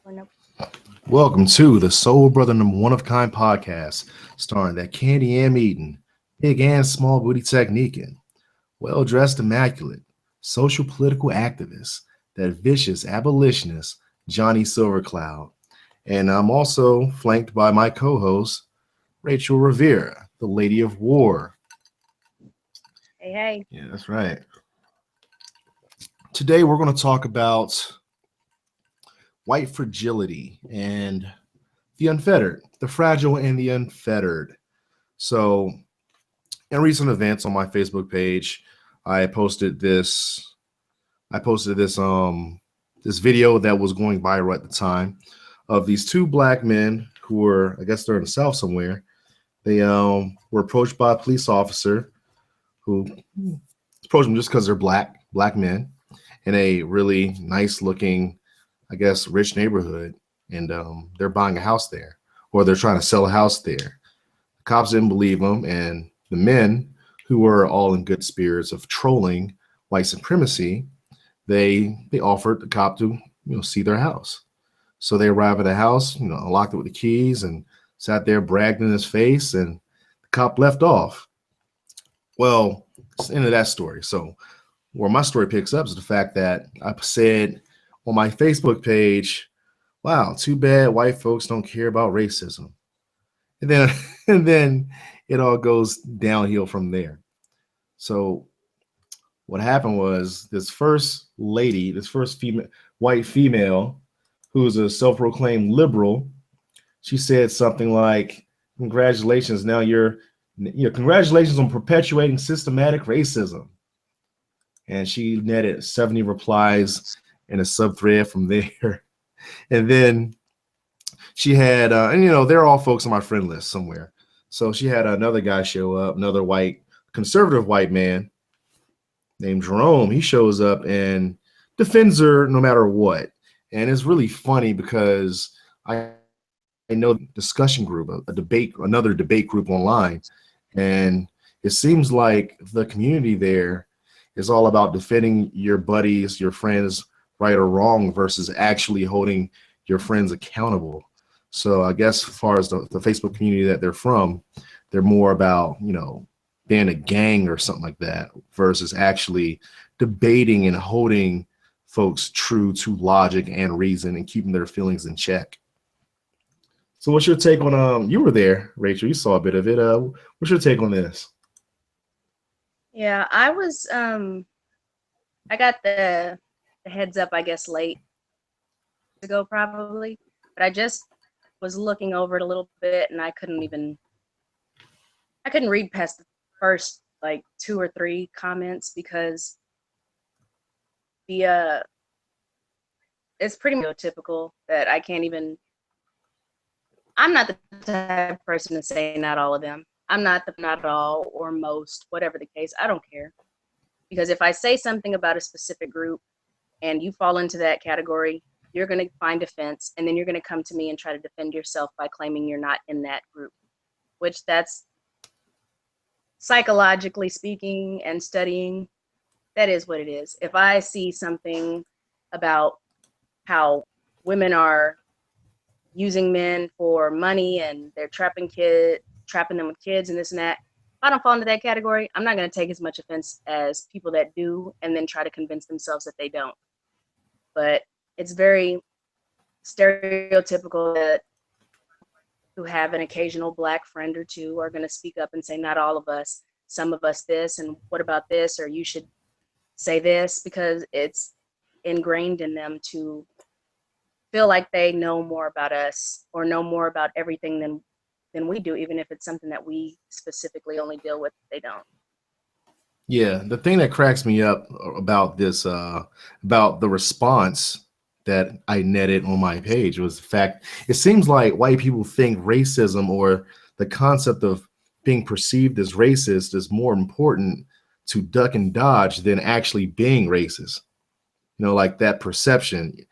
Or nope. Welcome to the Soul Brother number one of kind podcast, starring that candy am eating, big and small booty techniquing, well dressed immaculate, social political activist, that vicious abolitionist, Johnny Silvercloud. And I'm also flanked by my co-host, Rachel Rivera, the Lady of War. Hey, hey. Yeah, that's right. Today we're going to talk about white fragility and the unfettered, the fragile and the unfettered. So, in recent events on my Facebook page, I posted this. This video that was going viral at the time of these two black men who were, I guess they're in the South somewhere. They were approached by a police officer who approached them just because they're black men in a really nice looking, I guess, rich neighborhood, and they're buying a house there, or they're trying to sell a house there. The cops didn't believe them, and the men, who were all in good spirits of trolling white supremacy, they offered the cop to see their house. So they arrived at the house, unlocked it with the keys, and sat there, bragged in his face, and the cop left off. Well, it's the end of that story. So where my story picks up is the fact that I said on my Facebook page, wow, too bad white folks don't care about racism. And then and then it all goes downhill from there. So what happened was this first white female, who's a self-proclaimed liberal, she said something like, congratulations, congratulations on perpetuating systematic racism. And she netted 70 replies in a sub-thread from there. And then she had, they're all folks on my friend list somewhere. So she had another guy show up, another conservative white man named Jerome. He shows up and defends her no matter what. And it's really funny because I know discussion group, another debate group online. And it seems like the community there is all about defending your buddies, your friends, right or wrong, versus actually holding your friends accountable. So I guess as far as the Facebook community that they're from, they're more about, being a gang or something like that versus actually debating and holding folks true to logic and reason and keeping their feelings in check. So what's your take on, you were there, Rachel, you saw a bit of it. What's your take on this? Yeah, I was, I got the heads up, I guess, late ago probably, but I just was looking over it a little bit and I couldn't read past the first like 2 or 3 comments because it's pretty typical that I'm not the type of person to say not all of them. I'm not all or most, whatever the case. I don't care. Because if I say something about a specific group and you fall into that category, you're going to find offense, and then you're going to come to me and try to defend yourself by claiming you're not in that group, which that's psychologically speaking and studying, that is what it is. If I see something about how women are using men for money and they're trapping them with kids and this and that, if I don't fall into that category, I'm not going to take as much offense as people that do and then try to convince themselves that they don't. But it's very stereotypical that who have an occasional black friend or two are going to speak up and say, not all of us, some of us this, and what about this, or you should say this, because it's ingrained in them to feel like they know more about us or know more about everything than we do, even if it's something that we specifically only deal with, they don't. Yeah, the thing that cracks me up about this, about the response that I netted on my page was the fact it seems like white people think racism or the concept of being perceived as racist is more important to duck and dodge than actually being racist. Like that perception.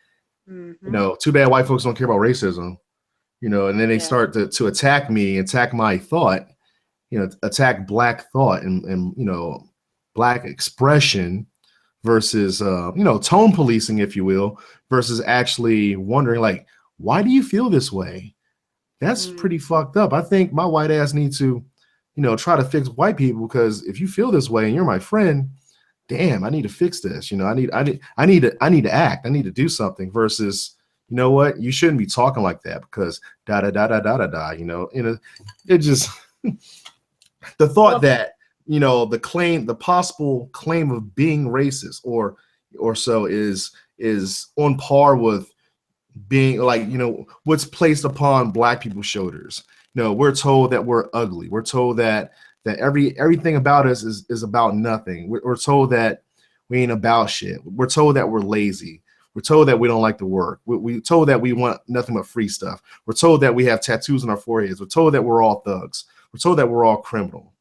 Mm-hmm. Too bad white folks don't care about racism. And then they start to attack me, attack my thought, attack black thought and black expression versus tone policing, if you will, versus actually wondering, like, why do you feel this way? That's Mm. pretty fucked up. I think my white ass needs to, try to fix white people, because if you feel this way and you're my friend, damn, I need to fix this. I need to act. I need to do something versus, you know what? You shouldn't be talking like that because da da da da da da da. It just the thought Well, that the possible claim of being racist or so is on par with being like what's placed upon black people's shoulders. We're told that we're ugly. We're told that everything about us is about nothing. We're told that we ain't about shit. We're told that we're lazy. We're told that we don't like to work. We're told that we want nothing but free stuff. We're told that we have tattoos on our foreheads. We're told that we're all thugs. We're told that we're all criminal.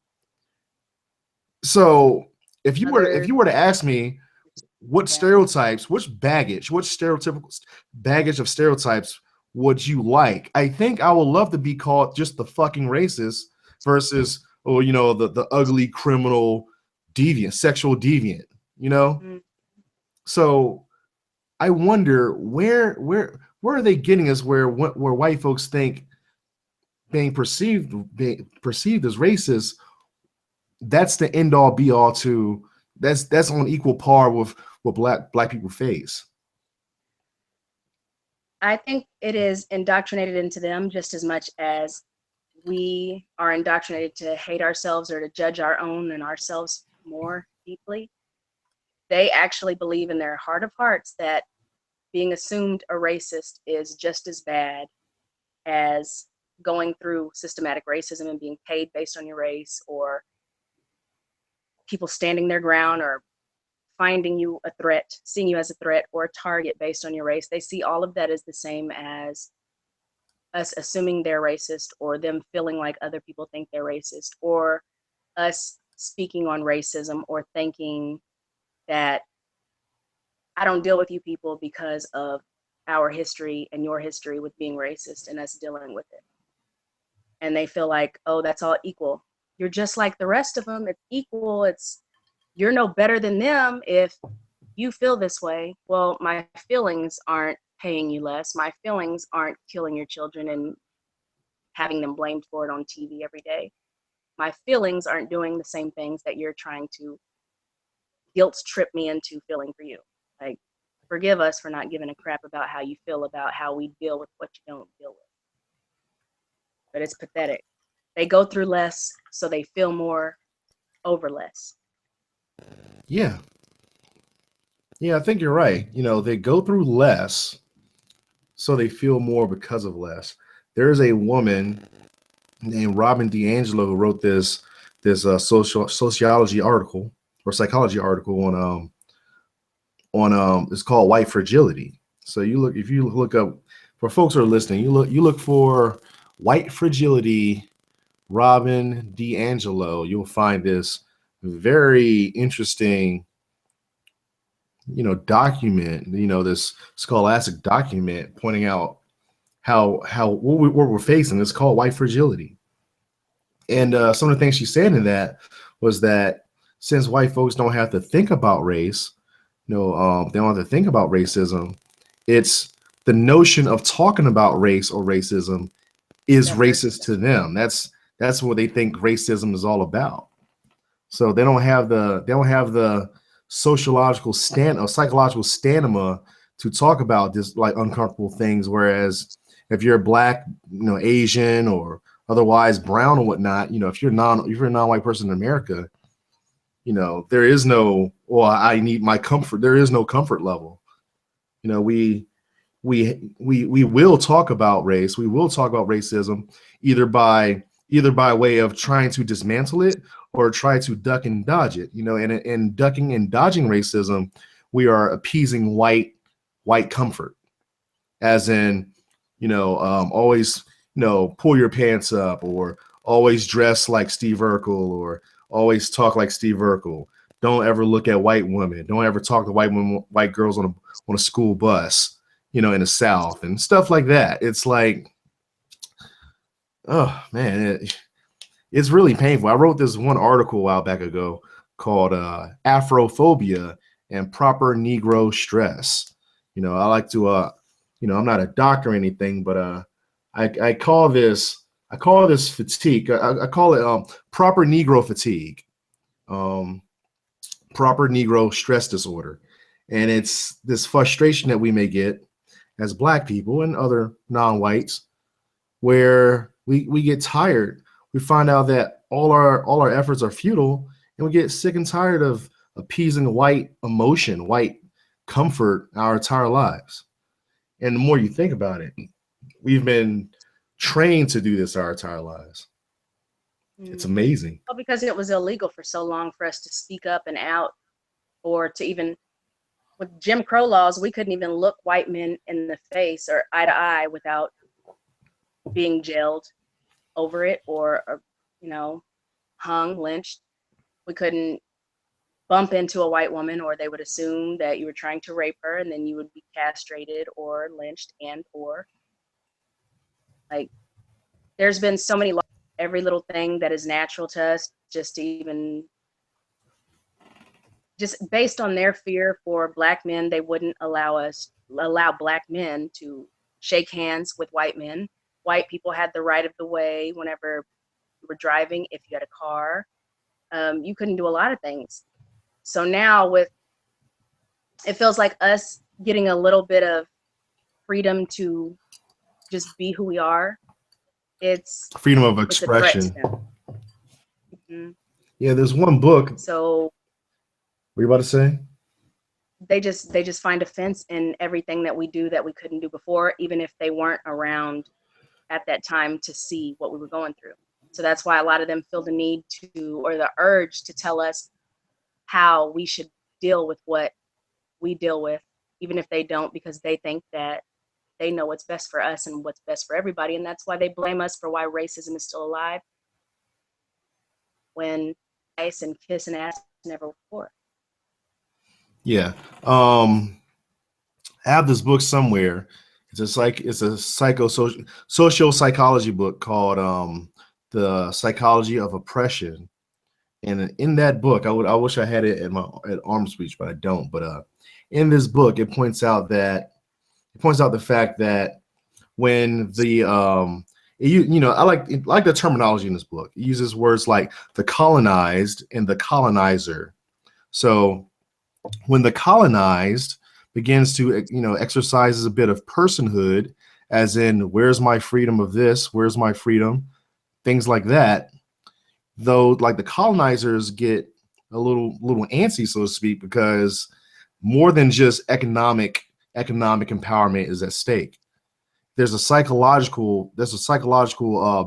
So if other, you were to ask me what yeah. stereotypes, which baggage, what stereotypical baggage of stereotypes would you like? I think I would love to be called just the fucking racist versus, the ugly criminal deviant, sexual deviant. Mm. So I wonder where are they getting us where white folks think being perceived as racist, that's the end all be all to that's on equal par with what black people face. I think it is indoctrinated into them just as much as we are indoctrinated to hate ourselves or to judge our own and ourselves more deeply. They actually believe in their heart of hearts that being assumed a racist is just as bad as going through systematic racism and being paid based on your race, or people standing their ground, or finding you a threat, seeing you as a threat or a target based on your race. They see all of that as the same as us assuming they're racist, or them feeling like other people think they're racist, or us speaking on racism, or thinking that I don't deal with you people because of our history and your history with being racist and us dealing with it. And they feel like, oh, that's all equal. You're just like the rest of them. It's equal. You're no better than them if you feel this way. Well, my feelings aren't paying you less. My feelings aren't killing your children and having them blamed for it on TV every day. My feelings aren't doing the same things that you're trying to guilt trip me into feeling for you. Like, forgive us for not giving a crap about how you feel about how we deal with what you don't deal with. But it's pathetic. They go through less, so they feel more over less. Yeah. Yeah, I think you're right. They go through less, so they feel more because of less. There's a woman named Robin DiAngelo who wrote this sociology article or psychology article on it's called White Fragility. So if you look up, for folks who are listening, you look for White Fragility, Robin DiAngelo. You'll find this very interesting document, this scholastic document pointing out how what we're facing. It's called white fragility. And some of the things she said in that was that since white folks don't have to think about race, they don't have to think about racism. It's the notion of talking about race or racism is That hurts. racist to them. That's what they think racism is all about. So they don't have the sociological stand or psychological stamina to talk about this like uncomfortable things. Whereas if you're black, Asian or otherwise brown or whatnot, if you're a non-white person in America, there is no, well, I need my comfort. There is no comfort level. We will talk about race. We will talk about racism either by way of trying to dismantle it or try to duck and dodge it. And in ducking and dodging racism, we are appeasing white comfort, as in, always, pull your pants up, or always dress like Steve Urkel, or always talk like Steve Urkel. Don't ever look at white women. Don't ever talk to white girls on a school bus, in the South and stuff like that. It's like, oh man, it's really painful. I wrote this one article a while back ago called Afrophobia and Proper Negro Stress. I like to I'm not a doctor or anything, but I call this fatigue. I call it proper Negro fatigue, um, proper Negro stress disorder, and it's this frustration that we may get as Black people and other non-whites, where we get tired. We find out that all our efforts are futile, and we get sick and tired of appeasing white emotion, white comfort our entire lives. And the more you think about it, we've been trained to do this our entire lives. It's amazing. Well, because it was illegal for so long for us to speak up and out, or to even, with Jim Crow laws, we couldn't even look white men in the face or eye to eye without being jailed over it, or hung, lynched. We couldn't bump into a white woman, or they would assume that you were trying to rape her, and then you would be castrated or lynched, and or like, there's been so many laws, every little thing that is natural to us, just to even, just based on their fear for Black men, they wouldn't allow Black men to shake hands with white men. White people had the right of the way whenever you were driving. If you had a car, you couldn't do a lot of things. So now, it feels like us getting a little bit of freedom to just be who we are. It's freedom of it's a threat to expression. them. Mm-hmm. Yeah, there's one book. So What are you about to say? they just find offense in everything that we do that we couldn't do before, even if they weren't around at that time to see what we were going through. So that's why a lot of them feel the need to, or the urge to, tell us how we should deal with what we deal with, even if they don't, because they think that they know what's best for us and what's best for everybody. And that's why they blame us for why racism is still alive, when ice and kiss and ass never before. Yeah. I have this book somewhere. It's a social psychology book called The Psychology of Oppression. And in that book, I wish I had it at arm's reach, but I don't. But in this book, it points out the fact that when I like the terminology in this book. It uses words like the colonized and the colonizer. So when the colonized begins to exercises a bit of personhood, as in, where's my freedom of this, where's my freedom, things like that, though, like, the colonizers get a little antsy, so to speak, because more than just economic empowerment is at stake. There's a psychological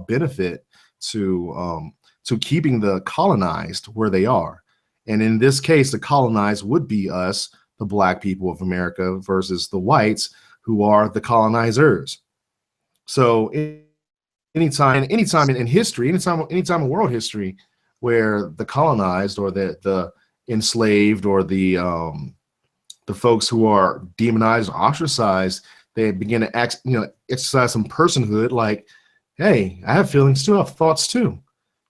benefit to keeping the colonized where they are. And in this case, the colonized would be us, the Black people of America, versus the whites, who are the colonizers. So anytime in history, anytime in world history, where the colonized, or the enslaved, or the folks who are demonized, ostracized, they begin to exercise some personhood, like, hey, I have feelings too, I have thoughts too.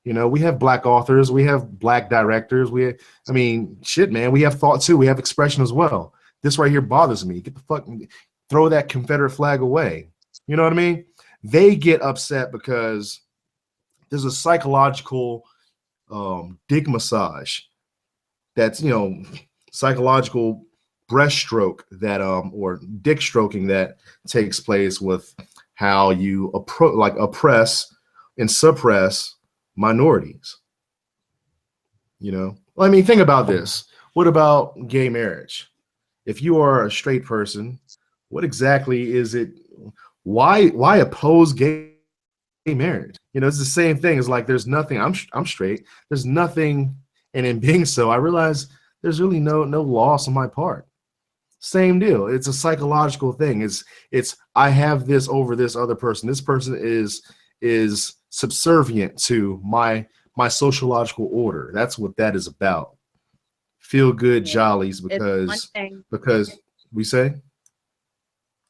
We have Black authors, we have Black directors, shit, man, we have thought too, we have expression as well. This right here bothers me. Get the fuck, throw that Confederate flag away. You know what I mean? They get upset because there's a psychological dick massage, that's psychological breaststroke, that or dick stroking, that takes place with how you oppress and suppress minorities. Think about this. What about gay marriage? If you are a straight person, what exactly is it? Why oppose gay marriage? It's the same thing. It's like, there's nothing. I'm straight. There's nothing, and in being so, I realize there's really no loss on my part. Same deal. It's a psychological thing. It's I have this over this other person. This person is subservient to my sociological order. That's what that is about. Feel good jollies, because we say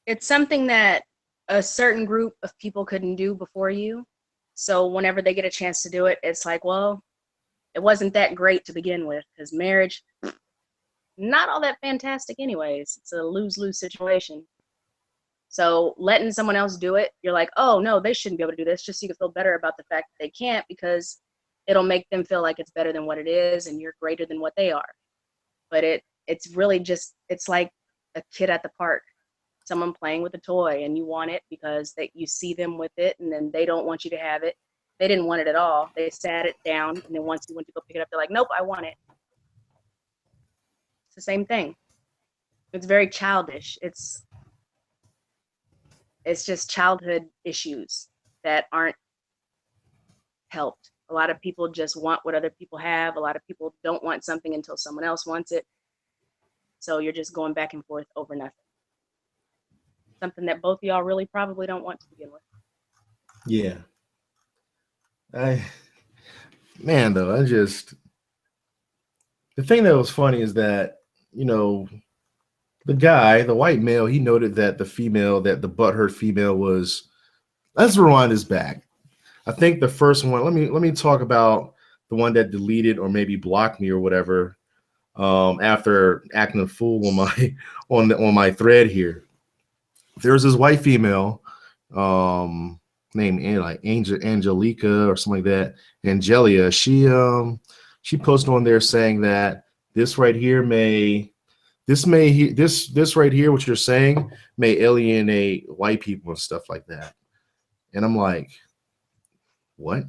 it's something that a certain group of people couldn't do before you. So whenever they get a chance to do it, it's like, well, it wasn't that great to begin with, because marriage, not all that fantastic anyways. It's a lose-lose situation. So letting someone else do it, you're like, oh no, they shouldn't be able to do this, just so you can feel better about the fact that they can't, because it'll make them feel like it's better than what it is and you're greater than what they are. But it's really just, it's like a kid at the park, someone playing with a toy and you want it because that you see them with it and then they don't want you to have it. They didn't want it at all. They sat it down and then once you went to go pick it up, they're like, nope, I want it. It's the same thing. It's very childish. It's just childhood issues that aren't helped. A lot of people just want what other people have. A lot of people don't want something until someone else wants it. So you're just going back and forth over nothing. Something that both of y'all really probably don't want to begin with. Yeah. Man, though, the thing that was funny is that, the guy, the white male, he noted that the butthurt female was, let's rewind this back. I think the first one, let me talk about the one that deleted or maybe blocked me or whatever, after acting a fool on my on my thread here. There's this white female, named like Angelica or something like that, Angelia. She posted on there saying that this right here this right here, what you're saying, may alienate white people and stuff like that. And I'm like, what?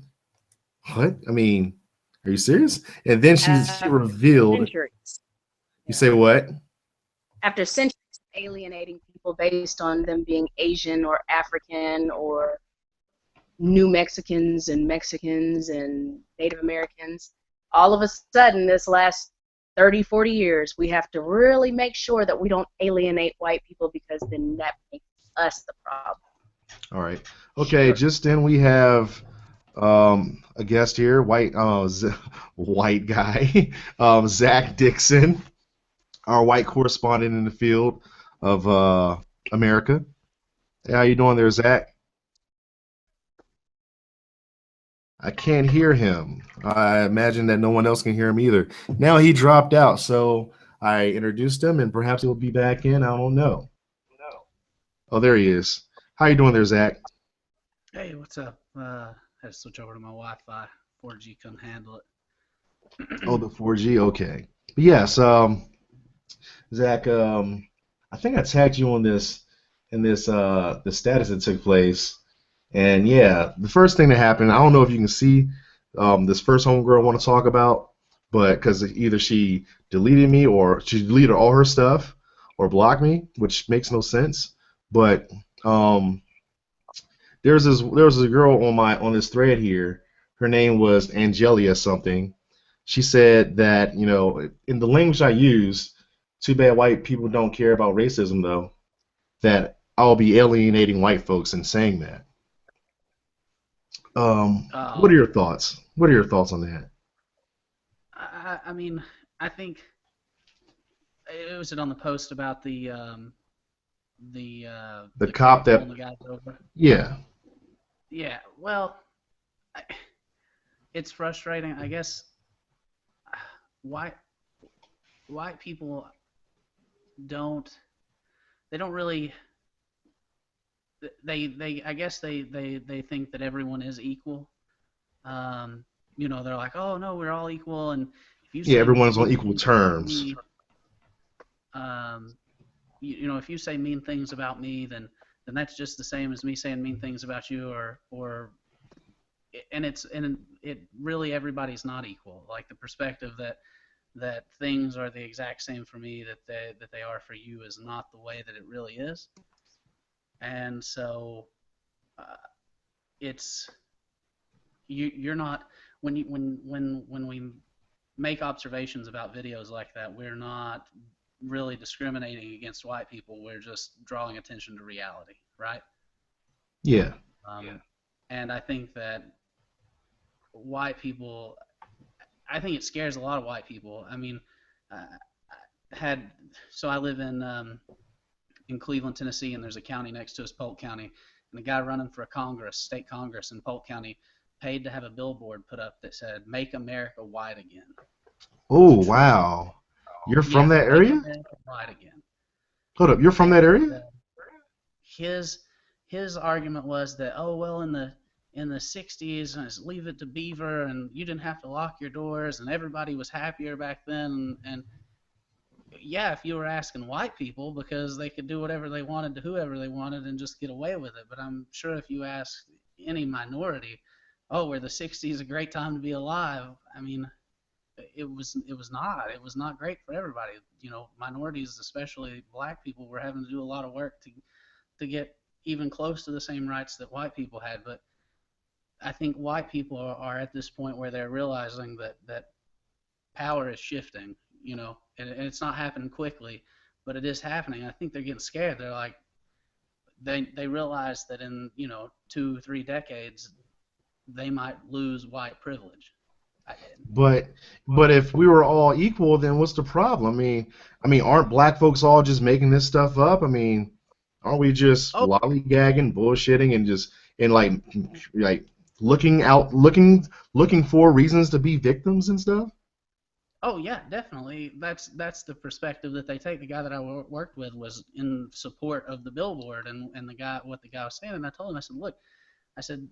I mean, are you serious? And then she revealed. Centuries. You say what? After centuries of alienating people based on them being Asian or African or New Mexicans and Native Americans, all of a sudden this last 30, 40 years, we have to really make sure that we don't alienate white people, because then that makes us the problem. All right. Okay. Sure. Just then we have a guest here, white guy, Zach Dixon, our white correspondent in the field of America. Hey, how you doing there, Zach? I can't hear him. I imagine that no one else can hear him either. Now he dropped out, so I introduced him, and perhaps he'll be back in. I don't know. Oh, there he is. How you doing there, Zach? Hey, what's up? I had to switch over to my Wi-Fi. 4G couldn't handle it. Oh, the 4G. Okay. But yes, Zach. I think I tagged you on this the status that took place. And yeah, the first thing that happened, I don't know if you can see this first homegirl I want to talk about, but because either she deleted me or she deleted all her stuff or blocked me, which makes no sense. But there was a girl on this thread here. Her name was Angelia something. She said that, in the language I use, too bad white people don't care about racism though, that I'll be alienating white folks in saying that. What are your thoughts? What are your thoughts on that? I mean, I think it was on the post about the cop that. The guys over. Yeah. Yeah. Well, it's frustrating. I guess white people don't really. I guess they think that everyone is equal. They're like, oh no, we're all equal, and if you say everyone's on equal terms. Me, if you say mean things about me, then that's just the same as me saying mean things about you, and it really, everybody's not equal. Like the perspective that things are the exact same for me that they are for you is not the way that it really is. And so you're not, when we make observations about videos like that, we're not really discriminating against white people. We're just drawing attention to reality, right? Yeah. And I think that white people, I think it scares a lot of white people. I mean, I live in Cleveland, Tennessee, and there's a county next to us, Polk County, and the guy running for state Congress in Polk County paid to have a billboard put up that said, "Make America White Again." Oh, wow. You're from that area? Make America White Again. Hold up, you're from that area? his argument was that, oh well, in the 60s, leave it to Beaver, and you didn't have to lock your doors, and everybody was happier back then. And yeah, if you were asking white people, because they could do whatever they wanted to whoever they wanted and just get away with it. But I'm sure if you ask any minority, oh, were the 60s a great time to be alive? I mean, it was not. It was not great for everybody. You know, minorities, especially black people, were having to do a lot of work to get even close to the same rights that white people had. But I think white people are at this point where they're realizing that power is shifting, you know, and it's not happening quickly, but it is happening. I think they're getting scared. They're like, they realize that in, you know, 2-3 decades, they might lose white privilege. But if we were all equal, then what's the problem? I mean, aren't black folks all just making this stuff up? I mean, aren't we just lollygagging, bullshitting, and just like looking for reasons to be victims and stuff? Oh yeah, definitely. That's the perspective that they take. The guy that I worked with was in support of the billboard, and what the guy was saying. And I told him, I said, look, I said,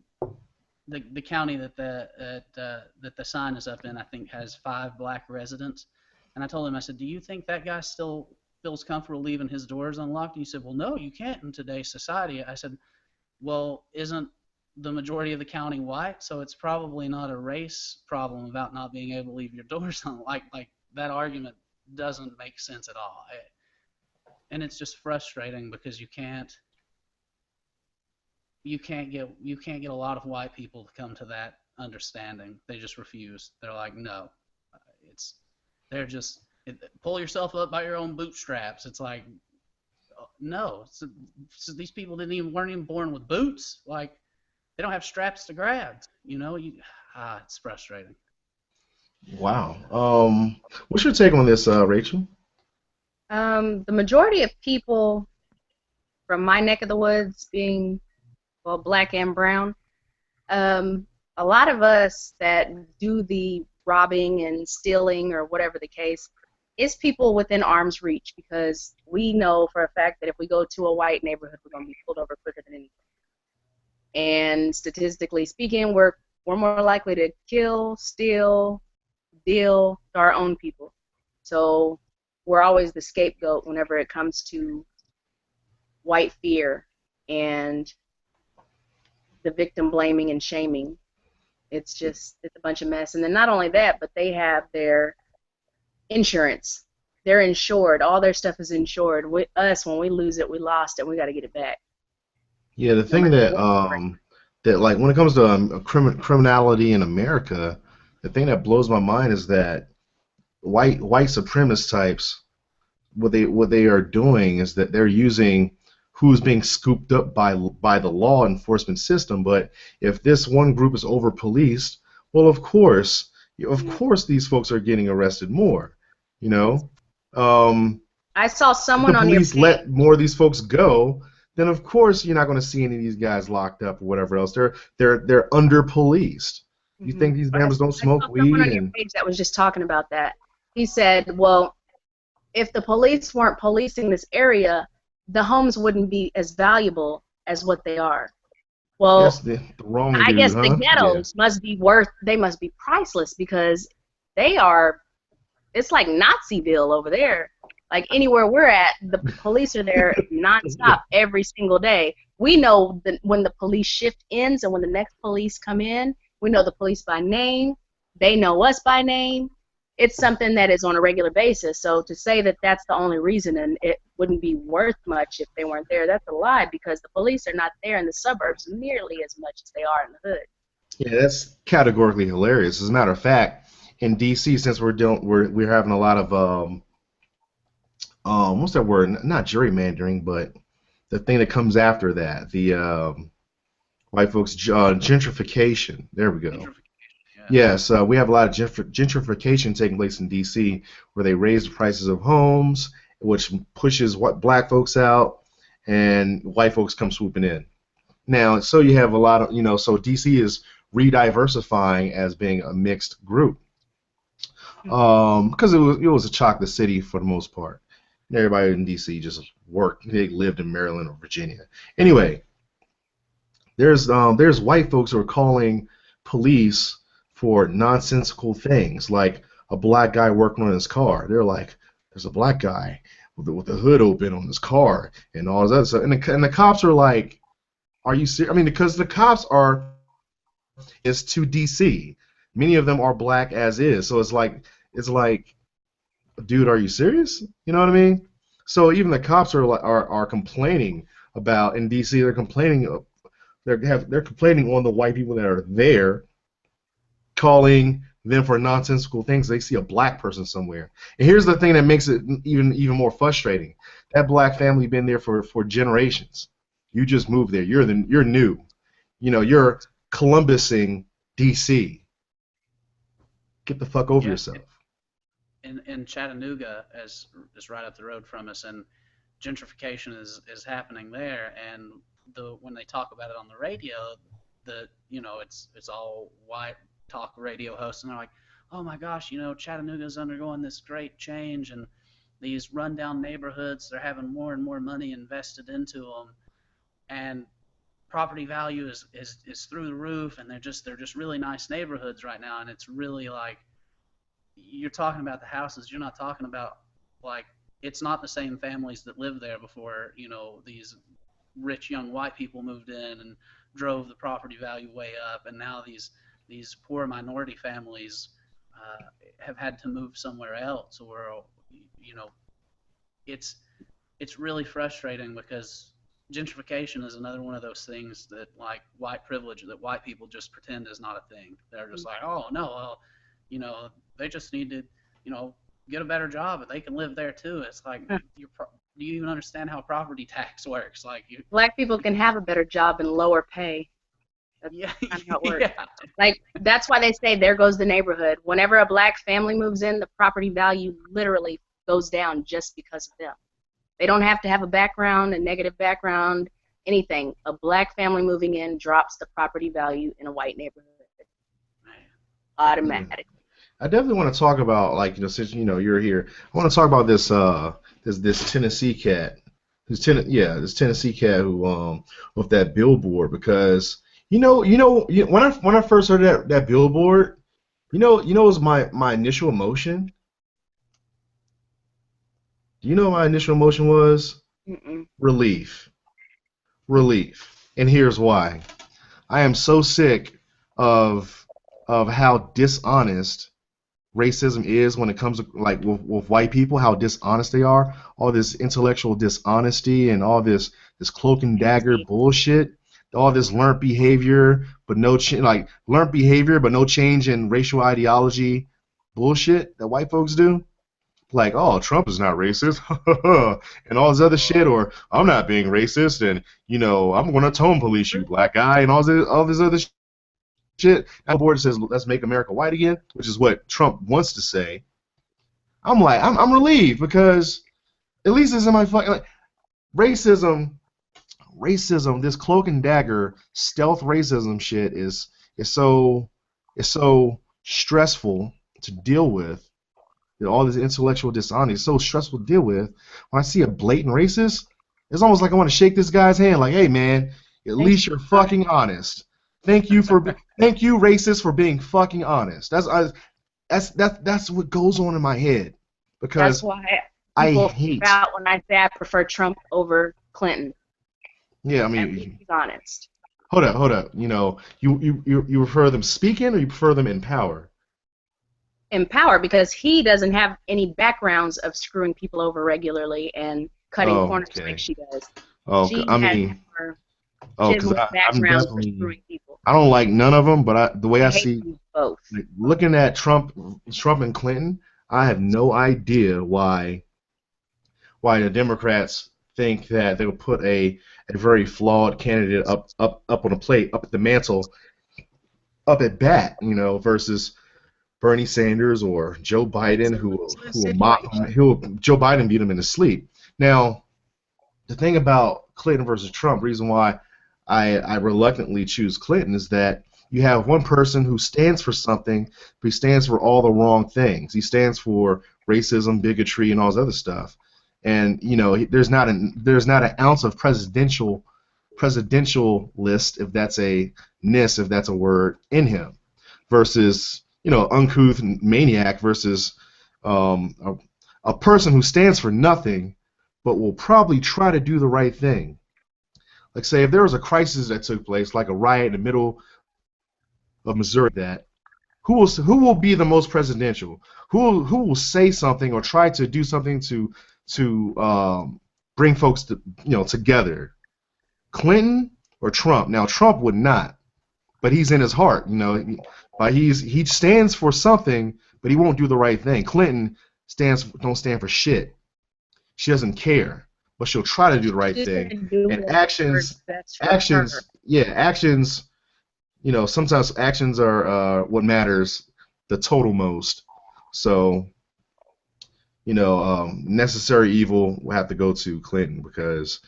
the county that the sign is up in, I think, has 5 black residents. And I told him, I said, do you think that guy still feels comfortable leaving his doors unlocked? And he said, well, no, you can't in today's society. I said, well, isn't the majority of the county white? So it's probably not a race problem about not being able to leave your doors unlocked. Like that argument doesn't make sense at all. And it's just frustrating because you can't get a lot of white people to come to that understanding. They just refuse. They're like, no, pull yourself up by your own bootstraps. It's like, no. So these people weren't even born with boots. Like, they don't have straps to grab. You know, it's frustrating. Wow. What's your take on this, Rachel? The majority of people from my neck of the woods, being, well, black and brown, a lot of us that do the robbing and stealing or whatever the case is people within arm's reach, because we know for a fact that if we go to a white neighborhood, we're going to be pulled over quicker than anything. And statistically speaking, we're more likely to kill, steal, deal to our own people. So we're always the scapegoat whenever it comes to white fear and the victim blaming and shaming. It's a bunch of mess. And then not only that, but they have their insurance. They're insured. All their stuff is insured. With us, when we lose it, we lost it. We got to get it back. Yeah, the thing that like when it comes to criminality in America, the thing that blows my mind is that white supremacist types, what they are doing is that they're using who's being scooped up by the law enforcement system. But if this one group is over policed, well, of course these folks are getting arrested more. You know, I saw someone if the on your police let more of these folks go, then of course you're not going to see any of these guys locked up or whatever else. They're under policed. You think these members don't smoke weed? Someone on your page that was just talking about that. He said, well, if the police weren't policing this area, the homes wouldn't be as valuable as what they are. Well, yes, the wrong I dude, guess huh? the ghettos must be priceless, because it's like Naziville over there. Like anywhere we're at, the police are there nonstop every single day. We know that when the police shift ends and when the next police come in, we know the police by name. They know us by name. It's something that is on a regular basis. So to say that that's the only reason and it wouldn't be worth much if they weren't there, that's a lie, because the police are not there in the suburbs nearly as much as they are in the hood. Yeah, that's categorically hilarious. As a matter of fact, in D.C., since we're having a lot of what's that word? Not gerrymandering, but the thing that comes after that, the white folks gentrification. There we go. Yes, we have a lot of gentrification taking place in D.C., where they raise the prices of homes, which pushes black folks out, and white folks come swooping in. Now, so you have a lot of, so D.C. is re-diversifying as being a mixed group, because it was a chocolate city for the most part. And everybody in D.C. just worked. They lived in Maryland or Virginia. Anyway, there's white folks who are calling police for nonsensical things, like a black guy working on his car. They're like, there's a black guy with the hood open on his car and all this other stuff. And the cops are like, are you serious? I mean, because the cops is to D.C. Many of them are black as is. So it's like, dude, are you serious? You know what I mean? So even the cops are complaining about in D.C. They're complaining. They're complaining on the white people that are there, calling them for nonsensical things. They see a black person somewhere. And here's the thing that makes it even more frustrating. That black family been there for generations. You just moved there. You're new. You know, you're Columbusing D.C. Get the fuck over yourself. In Chattanooga, as is right up the road from us, and gentrification is happening there, and when they talk about it on the radio, it's all white talk radio hosts, and they're like, oh my gosh, Chattanooga's undergoing this great change, and these rundown neighborhoods, they're having more and more money invested into them, and property value is through the roof, and they're just really nice neighborhoods right now, and it's really like, you're talking about the houses, you're not talking about, like, it's not the same families that lived there before, these rich young white people moved in and drove the property value way up, and now these poor minority families have had to move somewhere else, or it's really frustrating, because gentrification is another one of those things that, like, white privilege, that white people just pretend is not a thing. They're just like, oh no, well, they just need to get a better job, and they can live there too. It's like, do you even understand how property tax works? Like, Black people can have a better job and lower pay. That's kind of how it works. Yeah. Like, that's why they say there goes the neighborhood. Whenever a black family moves in, the property value literally goes down just because of them. They don't have to have a background, a negative background, anything. A black family moving in drops the property value in a white neighborhood automatically. I definitely want to talk about, like, since you're here, I want to talk about this Tennessee cat. This Tennessee cat who with that billboard, because when I first heard that billboard, was my initial emotion. Do you know what my initial emotion was? Mm-mm. Relief. And here's why. I am so sick of how dishonest racism is when it comes to, like, with white people, how dishonest they are. All this intellectual dishonesty and all this cloak and dagger bullshit. All this learned behavior, but no change in racial ideology bullshit that white folks do. Like, oh, Trump is not racist, and all this other shit, or I'm not being racist, and I'm going to tone police you, black guy, and all this other shit. Now the board says, let's make America white again, which is what Trump wants to say. I'm like, I'm relieved, because at least it's in my fucking, like, racism, this cloak and dagger stealth racism shit is so stressful to deal with. All this intellectual dishonesty is so stressful to deal with. When I see a blatant racist, it's almost like I want to shake this guy's hand, like, hey man, at least you're fucking honest. Thank you, racist, for being fucking honest. That's what goes on in my head, because that's why people flip out when I say I prefer Trump over Clinton. Yeah, I mean, he's honest. Hold up. You prefer them speaking, or you prefer them in power? In power, because he doesn't have any backgrounds of screwing people over regularly and cutting corners like she does. Oh, she I mean, because I'm definitely. I don't like none of them, but the way I see both. Looking at Trump and Clinton, I have no idea why the Democrats think that they'll put a very flawed candidate up on a plate, up at the mantle, up at bat, versus Bernie Sanders or Joe Biden, who will mock him. Joe Biden beat him in his sleep. Now, the thing about Clinton versus Trump, reason why I reluctantly choose Clinton, is that you have one person who stands for something, but he stands for all the wrong things. He stands for racism, bigotry, and all this other stuff. and there's not an ounce of presidential list, if that's a word, in him, versus uncouth maniac versus a person who stands for nothing but will probably try to do the right thing. Like, say, if there was a crisis that took place, like a riot in the middle of Missouri, who will be the most presidential? Who will say something or try to do something to bring folks together? Clinton or Trump? Now, Trump would not, but he's in his heart. He stands for something, but he won't do the right thing. Clinton don't stand for shit. She doesn't care, but she'll try to do the right thing. And actions, sometimes actions are what matters the total most. So, necessary evil will have to go to Clinton, because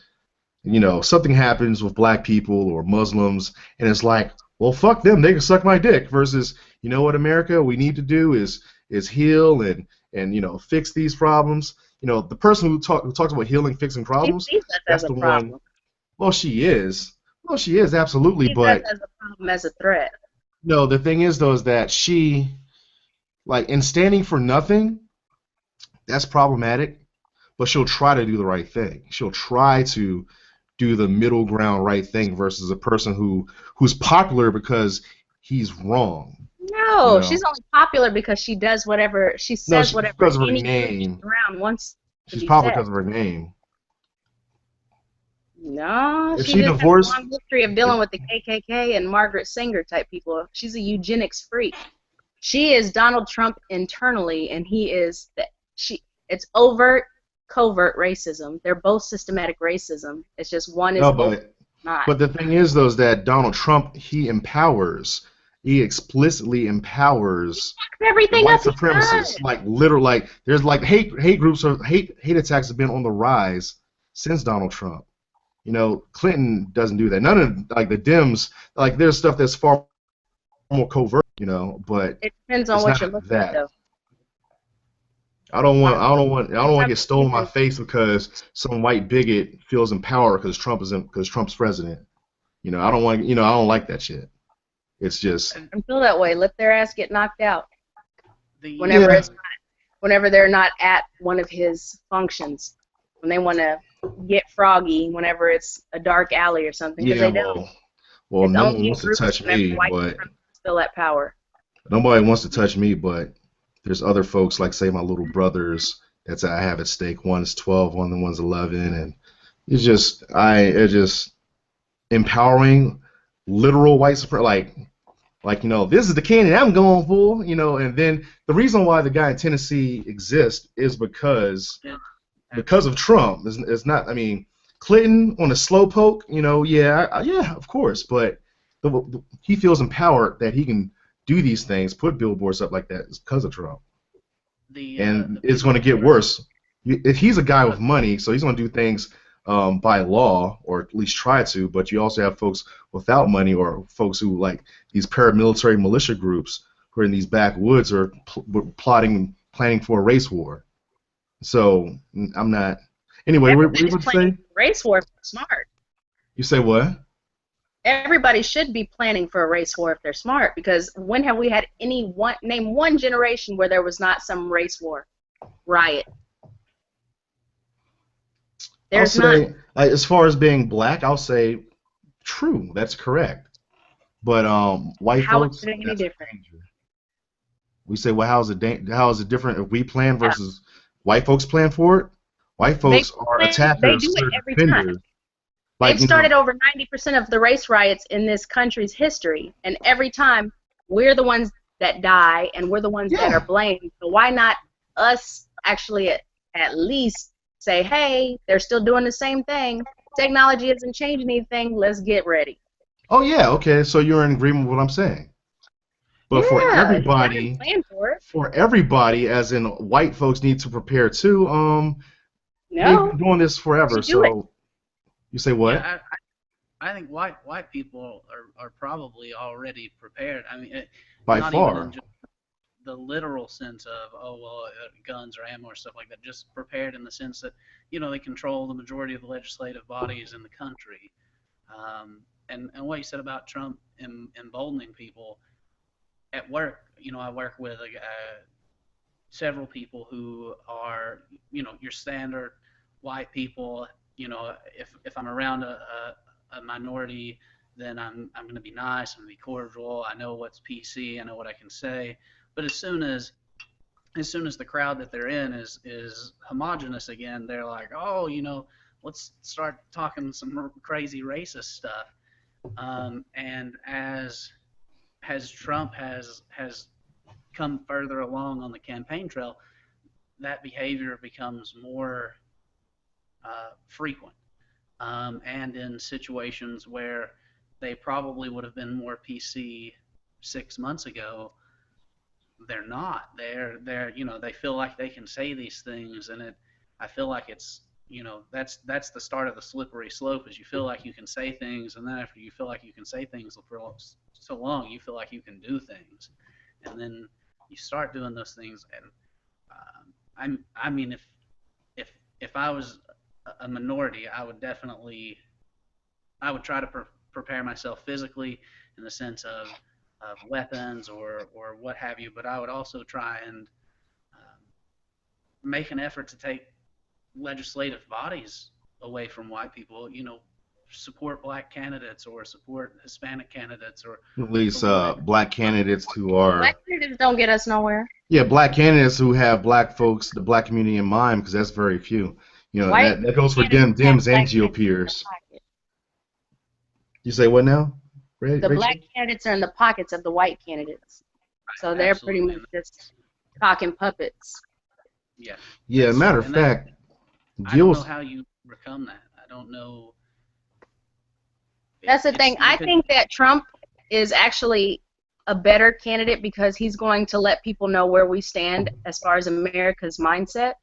something happens with black people or Muslims, and it's like, well, fuck them, they can suck my dick, versus, what, America, we need to do is heal and fix these problems. The person who talks about healing, fixing problems, that's the one. Well, she is. Absolutely, but as a problem, as a threat. No, the thing is, though, is that she, like, in standing for nothing, that's problematic, but she'll try to do the right thing. She'll try to do the middle ground right thing, versus a person who's popular because he's wrong. No, she's only popular because she does whatever she says. Whatever because of her any name. around wants to She's be popular said. because of her name. No, If she she just divorced, has a long history of dealing with the KKK and Margaret Sanger type people. She's a eugenics freak. She is Donald Trump internally, and he is it's overt, covert racism. They're both systematic racism. It's just one is not. But the thing is, though, is that Donald Trump, he explicitly empowers everything white else supremacists. Like, literally, like, there's like hate groups or hate attacks have been on the rise since Donald Trump. Clinton doesn't do that. None of, like, the Dems, like, there's stuff that's far more covert, but it depends on what you're looking at, though. I don't want to get stolen in my face because some white bigot feels empowered because Trump's president. I don't want, I don't like that shit. It's just, I feel that way. Let their ass get knocked out. Whenever they're not at one of his functions, when they want to get froggy, whenever it's a dark alley or something, because they don't. Well, no one wants to touch me, but still at power. Nobody wants to touch me, but there's other folks, like, say, my little brothers, that I have at stake. One's 12, one's 11, and it's just empowering literal white supremacy, like this is the candidate I'm going for, and then the reason why the guy in Tennessee exists is because of Trump. It's not, I mean, Clinton on a slowpoke, yeah, of course, but he feels empowered that he can do these things, put billboards up like that, is because of Trump. And it's going to get worse. If he's a guy with money, so he's going to do things by law, or at least try to, but you also have folks without money, or folks who, like, these paramilitary militia groups who are in these backwoods are planning for a race war. So I'm not. Anyway, what you say? Race war, smart. You say what? Everybody should be planning for a race war if they're smart, because when have we had name one generation where there was not some race war riot? There's not. As far as being black, I'll say true. That's correct. But white folks, how is it any different? We say, well, how is it different if we plan versus white folks plan for it? White folks are attackers. They do it every time. They've started over 90% of the race riots in this country's history, and every time we're the ones that die, and we're the ones that are blamed. So why not us actually at least say, hey, they're still doing the same thing. Technology isn't changing anything. Let's get ready. Oh, yeah, okay, so you're in agreement with what I'm saying. But for everybody, as in white folks need to prepare too, they've been doing this forever, so... You say what? Yeah, I think white people are probably already prepared. I mean, by far. the literal sense of, oh well, guns or ammo or stuff like that. Just prepared in the sense that, they control the majority of the legislative bodies in the country. And what you said about Trump emboldening people at work, I work with several people who are, your standard white people. If I'm around a minority, then I'm going to be nice, I'm going to be cordial. I know what's PC, I know what I can say. But as soon as the crowd that they're in is homogenous again, they're like, oh, let's start talking some crazy racist stuff. And as Trump has come further along on the campaign trail, that behavior becomes more frequent. And in situations where they probably would have been more PC 6 months ago, they're not. They're they feel like they can say these things, and I feel like it's that's the start of the slippery slope. Is you feel like you can say things, and then after you feel like you can say things for so long, you feel like you can do things, and then you start doing those things. And I mean, if I was a minority, I would try to prepare myself physically in the sense of weapons or what have you, but I would also try and make an effort to take legislative bodies away from white people. Support black candidates or support Hispanic candidates, or at least black candidates who are Black candidates don't get us nowhere. yeah, black candidates who have black folks, the black community in mind, because that's very few. That goes for Dems and GOPers. You say what now? The black candidates are in the pockets of the white candidates, so they're pretty much just talking puppets. Yeah. Yeah. Matter of fact, I don't know how you overcome that. I don't know. That's the thing. I think that Trump is actually a better candidate because he's going to let people know where we stand as far as America's mindset.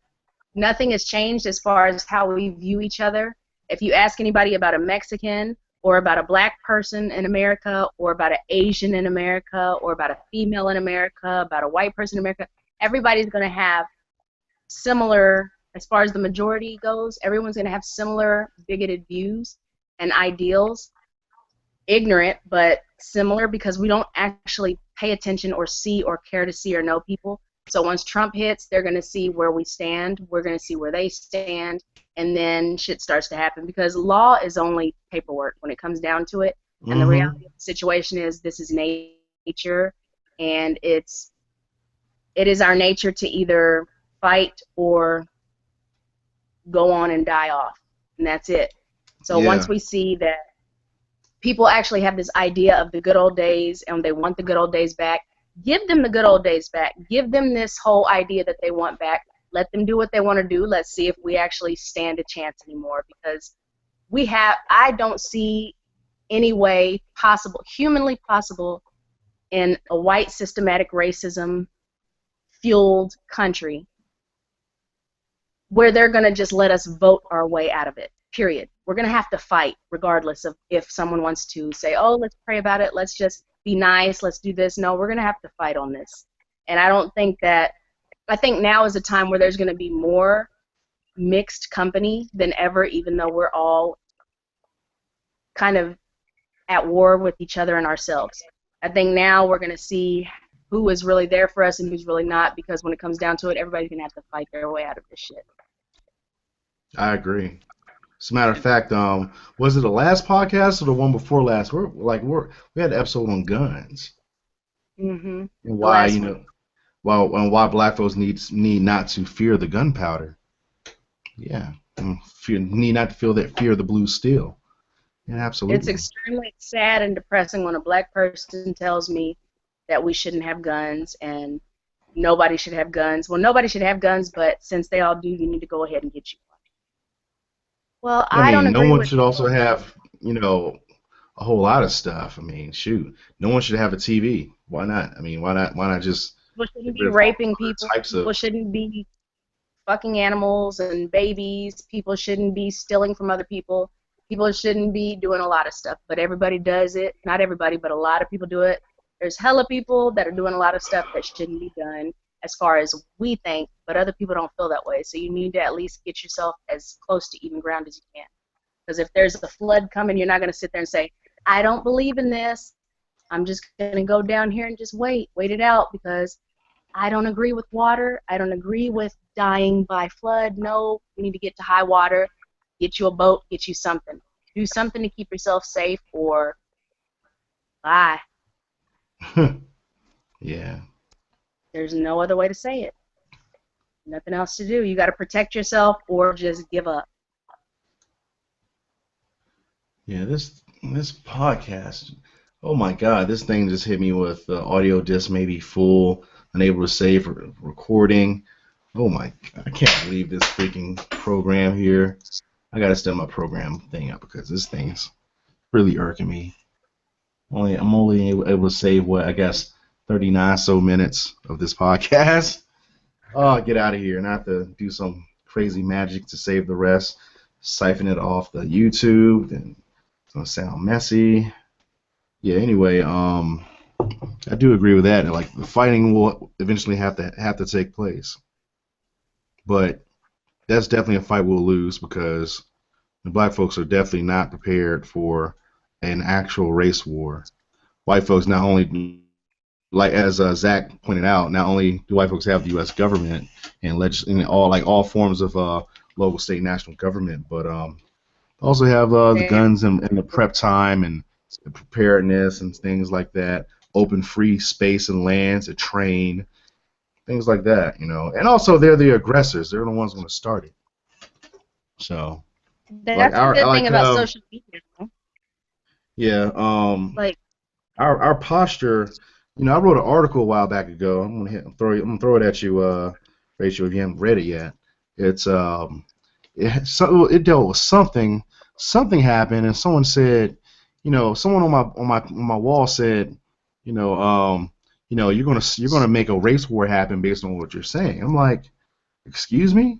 Nothing has changed as far as how we view each other. If you ask anybody about a Mexican or about a black person in America or about an Asian in America or about a female in America, about a white person in America, everybody's going to have similar, as far as the majority goes, everyone's going to have similar bigoted views and ideals. Ignorant, but similar, because we don't actually pay attention or see or care to see or know people. So once Trump hits, they're going to see where we stand, we're going to see where they stand, and then shit starts to happen, because law is only paperwork when it comes down to it. And the reality of the situation is this is nature, and it is our nature to either fight or go on and die off, and that's it. So once we see that people actually have this idea of the good old days and they want the good old days back, give them the good old days back. Give them this whole idea that they want back. Let them do what they want to do. Let's see if we actually stand a chance anymore, because I don't see any way possible, humanly possible, in a white systematic racism fueled country where they're going to just let us vote our way out of it. Period. We're going to have to fight regardless of if someone wants to say, oh, let's pray about it, let's just be nice, let's do this. No, we're going to have to fight on this. And I think now is a time where there's going to be more mixed company than ever, even though we're all kind of at war with each other and ourselves. I think now we're going to see who is really there for us and who's really not, because when it comes down to it, everybody's going to have to fight their way out of this shit. I agree. As a matter of fact, was it the last podcast or the one before last? We had an episode on guns. Mm-hmm. And why, why black folks need not to fear the gunpowder. Yeah. Need not to feel that fear of the blue steel. Yeah, absolutely. It's extremely sad and depressing when a black person tells me that we shouldn't have guns and nobody should have guns. Well, nobody should have guns, but since they all do, you need to go ahead and get you one. Well, I don't agree. No one should also have, a whole lot of stuff. I mean, shoot, no one should have a TV. Why not? I mean, why not just? People shouldn't be raping people. People shouldn't be fucking animals and babies. People shouldn't be stealing from other people. People shouldn't be doing a lot of stuff, but everybody does it. Not everybody, but a lot of people do it. There's hella people that are doing a lot of stuff that shouldn't be done as far as we think, but other people don't feel that way. So you need to at least get yourself as close to even ground as you can. Because if there's a flood coming, you're not going to sit there and say, I don't believe in this. I'm just going to go down here and just wait it out because I don't agree with water. I don't agree with dying by flood. No, you need to get to high water, get you a boat, get you something. Do something to keep yourself safe or bye. Yeah. There's no other way to say it. Nothing else to do. You got to protect yourself or just give up. Yeah, this podcast. Oh my God, this thing just hit me with audio disc maybe full, unable to save recording. Oh my, I can't believe this freaking program here. I gotta set my program thing up because this thing's really irking me. I'm only able to save what I guess 39 so minutes of this podcast. Oh, get out of here and I have to do some crazy magic to save the rest, siphon it off the YouTube, and it's gonna sound messy. Yeah. Anyway, I do agree with that. Like the fighting will eventually have to take place, but that's definitely a fight we'll lose because the black folks are definitely not prepared for an actual race war. White folks not only, like as Zach pointed out, not only do white folks have the U.S. government and all forms of local, state, national government, but also have the guns and the prep time and the preparedness and things like that, open free space and lands to train, things like that, And also they're the aggressors. They're the ones going to start it. So that's the good thing about social media. Yeah. Like our posture. I wrote an article a while back ago. I'm gonna throw it at you, Rachel, if you haven't read it yet. It's it dealt with something. Something happened, and someone said, someone on my wall said, you're gonna make a race war happen based on what you're saying. I'm like, excuse me.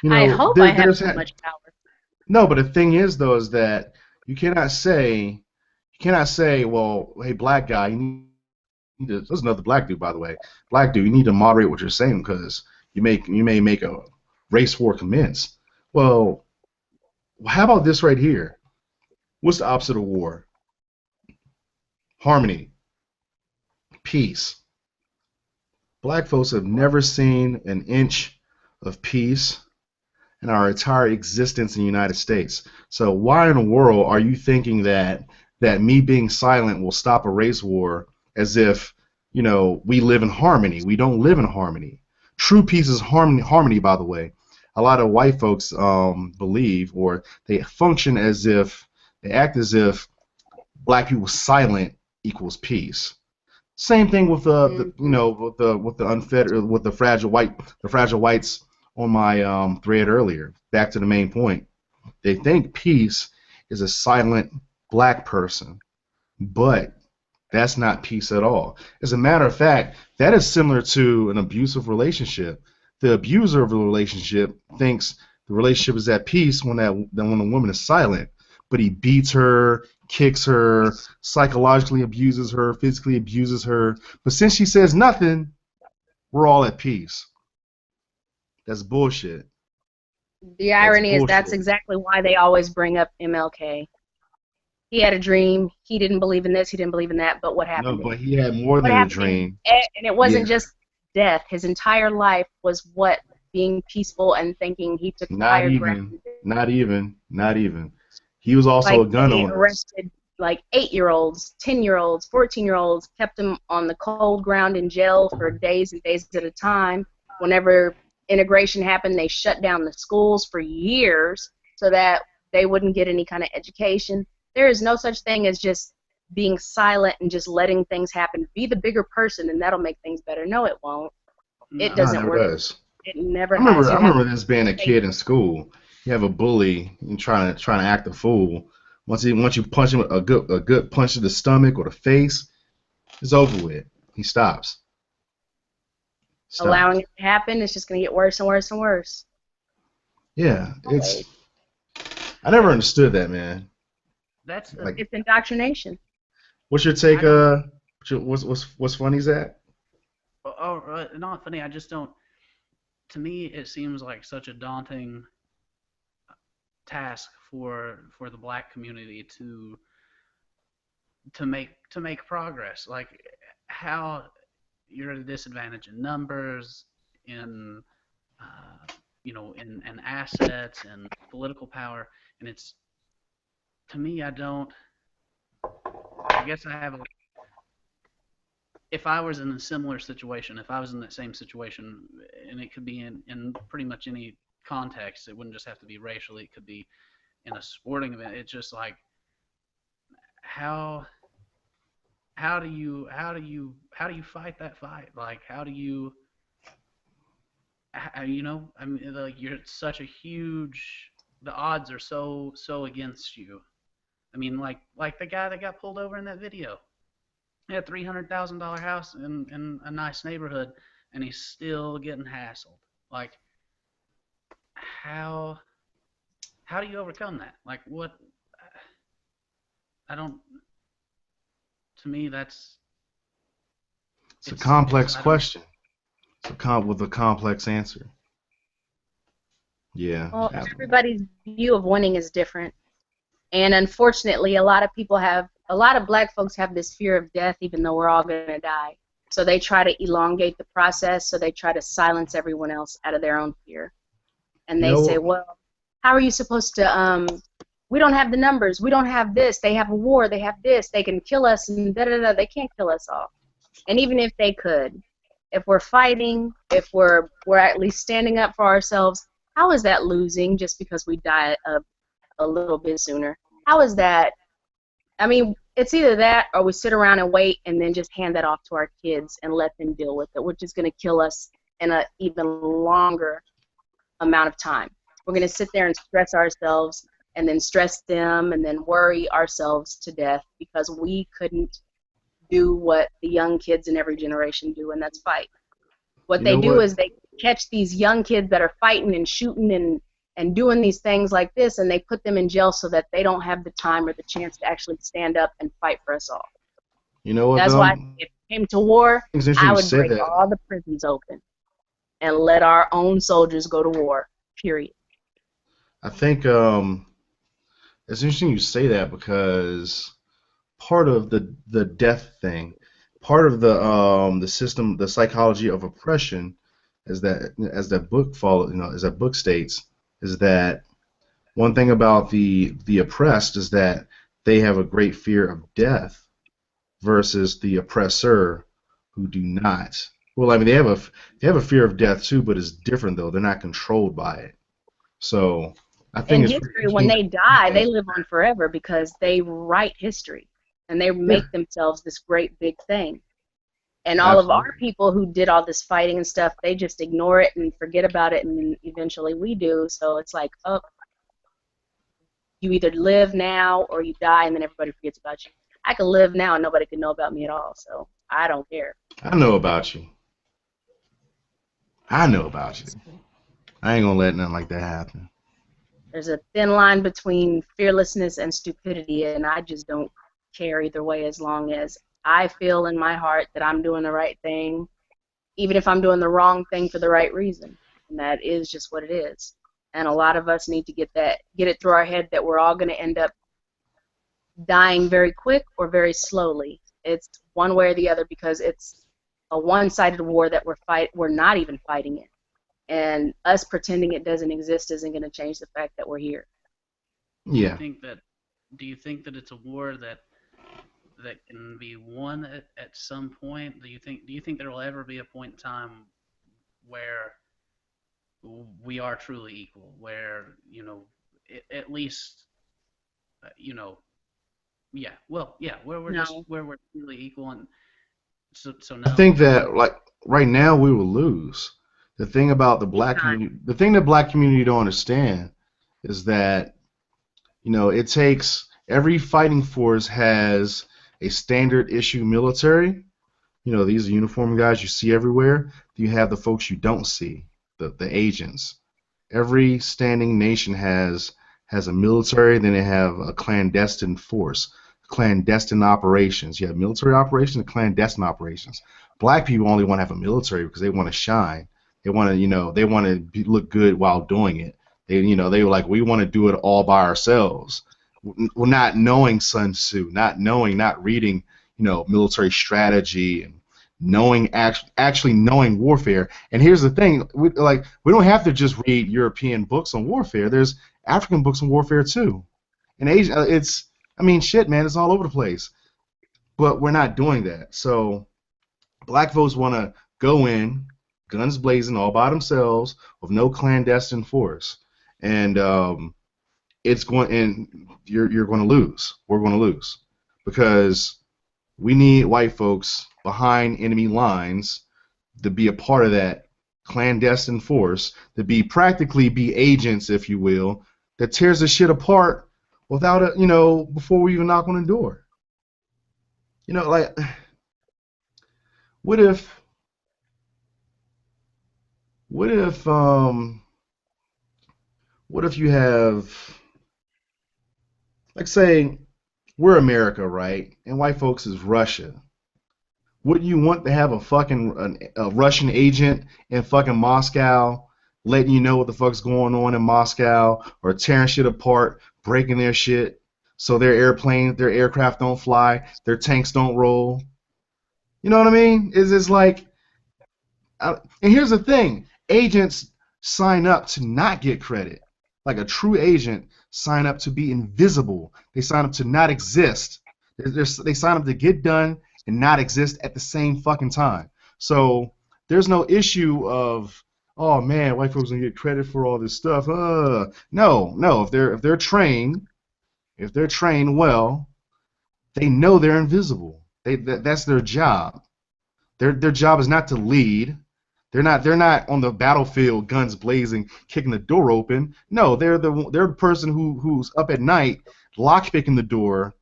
I hope I have so much power. No, but the thing is though is that you cannot say, well, hey, black guy, there's another black dude, by the way. Black dude, you need to moderate what you're saying because you may make a race war commence. Well, how about this right here? What's the opposite of war? Harmony, peace. Black folks have never seen an inch of peace in our entire existence in the United States. So why in the world are you thinking that me being silent will stop a race war as if, we live in harmony? We don't live in harmony. True peace is harmony, by the way. A lot of white folks believe, or they function as if, they act as if black people silent equals peace. Same thing with with the unfettered, with the fragile whites on my thread earlier. Back to the main point. They think peace is a silent black person, but that's not peace at all. As a matter of fact, that is similar to an abusive relationship. The abuser of the relationship thinks the relationship is at peace when the woman is silent, but he beats her, kicks her, psychologically abuses her, physically abuses her. But since she says nothing, we're all at peace. That's bullshit. The irony is that's exactly why they always bring up MLK. He had a dream. He didn't believe in this. He didn't believe in that. But what happened? No, but he had more than a dream. And it wasn't just death. His entire life was being peaceful and thinking he took higher ground. Not even. He was also a gun owner. Arrested 8-year-olds, 10-year-olds, 14-year-olds, kept him on the cold ground in jail for days and days at a time. Whenever integration happened, they shut down the schools for years so that they wouldn't get any kind of education. There is no such thing as just being silent and just letting things happen. Be the bigger person, and that'll make things better. No, it won't. It doesn't work. It never has. I remember this being a kid in school. You have a bully and trying to act a fool. Once you punch him a good punch to the stomach or the face, it's over with. He stops. Allowing it to happen, it's just going to get worse and worse and worse. Yeah, I never understood that, man. It's indoctrination. What's your take, What's funny is that? Not funny. I just don't. To me, it seems like such a daunting task for the black community to make progress. Like how you're at a disadvantage in numbers, in in assets and political power, and it's to me, I don't. I guess I have a if I was in a similar situation, if I was in that same situation, and it could be in pretty much any context, it wouldn't just have to be racially, it could be in a sporting event. It's just like how how do you fight that fight? Like how do you I mean like you're such a huge the odds are so against you. I mean like the guy that got pulled over in that video. He had $300,000 house in a nice neighborhood, and he's still getting hassled. Like, how how do you overcome that? Like, what? I don't. To me, that's It's a it's complex I don't. question. It's with a complex answer. Yeah. Well, Absolutely. everybody's view of winning is different. And unfortunately, a lot of black folks have this fear of death, even though we're all going to die. So they try to elongate the process, so they try to silence everyone else out of their own fear. And You they know say, what? well, how are you supposed to, we don't have the numbers, we don't have this, they have a war, they have this, they can kill us, and da da da, they can't kill us all. And even if they could, if we're fighting, if we're at least standing up for ourselves, how is that losing just because we die a little bit sooner? How is that? I mean, it's either that or we sit around and wait and then just hand that off to our kids and let them deal with it, which is going to kill us in an even longer amount of time. We're going to sit there and stress ourselves and then stress them and then worry ourselves to death because we couldn't do what the young kids in every generation do, and that's fight. What You they know do what? is they catch these young kids that are fighting and shooting and doing these things like this, and they put them in jail so that they don't have the time or the chance to actually stand up and fight for us all. You know what That's why though? if it came to war, It's interesting I you would said break that. all the prisons open and let our own soldiers go to war, period. I think it's interesting you say that because part of the death thing, part of the system, the psychology of oppression, is that as that book follow, as that book states, is that one thing about the oppressed is that they have a great fear of death versus the oppressor who do not. Well, I mean they have a fear of death too, but it's different though. They're not controlled by it. So I think In it's pretty history, when interesting they you die, they answer live on forever because they write history and they that. make themselves this great big thing. And Yeah, all of our absolutely. people who did all this fighting and stuff, they just ignore it and forget about it, and then eventually we do. So it's like, oh, you either live now or you die, and then everybody forgets about you. I could live now and nobody could know about me at all, so I don't care. I know about you. I know about you. I ain't gonna let nothing like that happen. There's a thin line between fearlessness and stupidity, and I just don't care either way as long as I feel in my heart that I'm doing the right thing, even if I'm doing the wrong thing for the right reason. And that is just what it is. And a lot of us need to get it through our head that we're all going to end up dying very quick or very slowly. It's one way or the other because it's a one-sided war that we're not even fighting it. And us pretending it doesn't exist isn't going to change the fact that we're here. Do you Yeah. think that do you think that it's a war that can be won at some point? Do you think there will ever be a point in time where we are truly equal, where at least uh, you know yeah, well, yeah, No, where we're truly equal, and so I no. think that like right now we will lose. The thing about the big black time. community, the thing that black community don't understand is that it takes every fighting force has a standard issue military. These are uniform guys you see everywhere. You have the folks you don't see, the agents. Every standing nation has a military, then they have a clandestine force. clandestine operations. You have military operations and clandestine operations. Black people only want to have a military because they want to shine. They want to, they want to look good while doing it. They were like, we want to do it all by ourselves. We're not knowing Sun Tzu, not reading, military strategy and actually knowing warfare. And here's the thing, we don't have to just read European books on warfare. There's African books on warfare too. In Asia, shit, man, it's all over the place. But we're not doing that. So black folks want to go in, guns blazing, all by themselves, with no clandestine force, and you're going to lose. We're going to lose because we need white folks behind enemy lines to be a part of that clandestine force, to practically be agents, if you will, that tears the shit apart without before we even knock on the door. What if you have, like, say we're America, right? And white folks is Russia. Wouldn't you want to have a Russian agent in fucking Moscow letting you know what the fuck's going on in Moscow, or tearing shit apart, breaking their shit so their aircraft don't fly, their tanks don't roll? You know what I mean? It's like, and here's the thing, agents sign up to not get credit. Like a true agent sign up to be invisible. They sign up to not exist. They sign up to get done and not exist at the same fucking time. So there's no issue of, oh man, white folks don't get credit for all this stuff. No. If they're trained well, they know they're invisible. That's their job. Their job is not to lead. They're not on the battlefield, guns blazing, kicking the door open. No, they're the person who's up at night, lockpicking the door,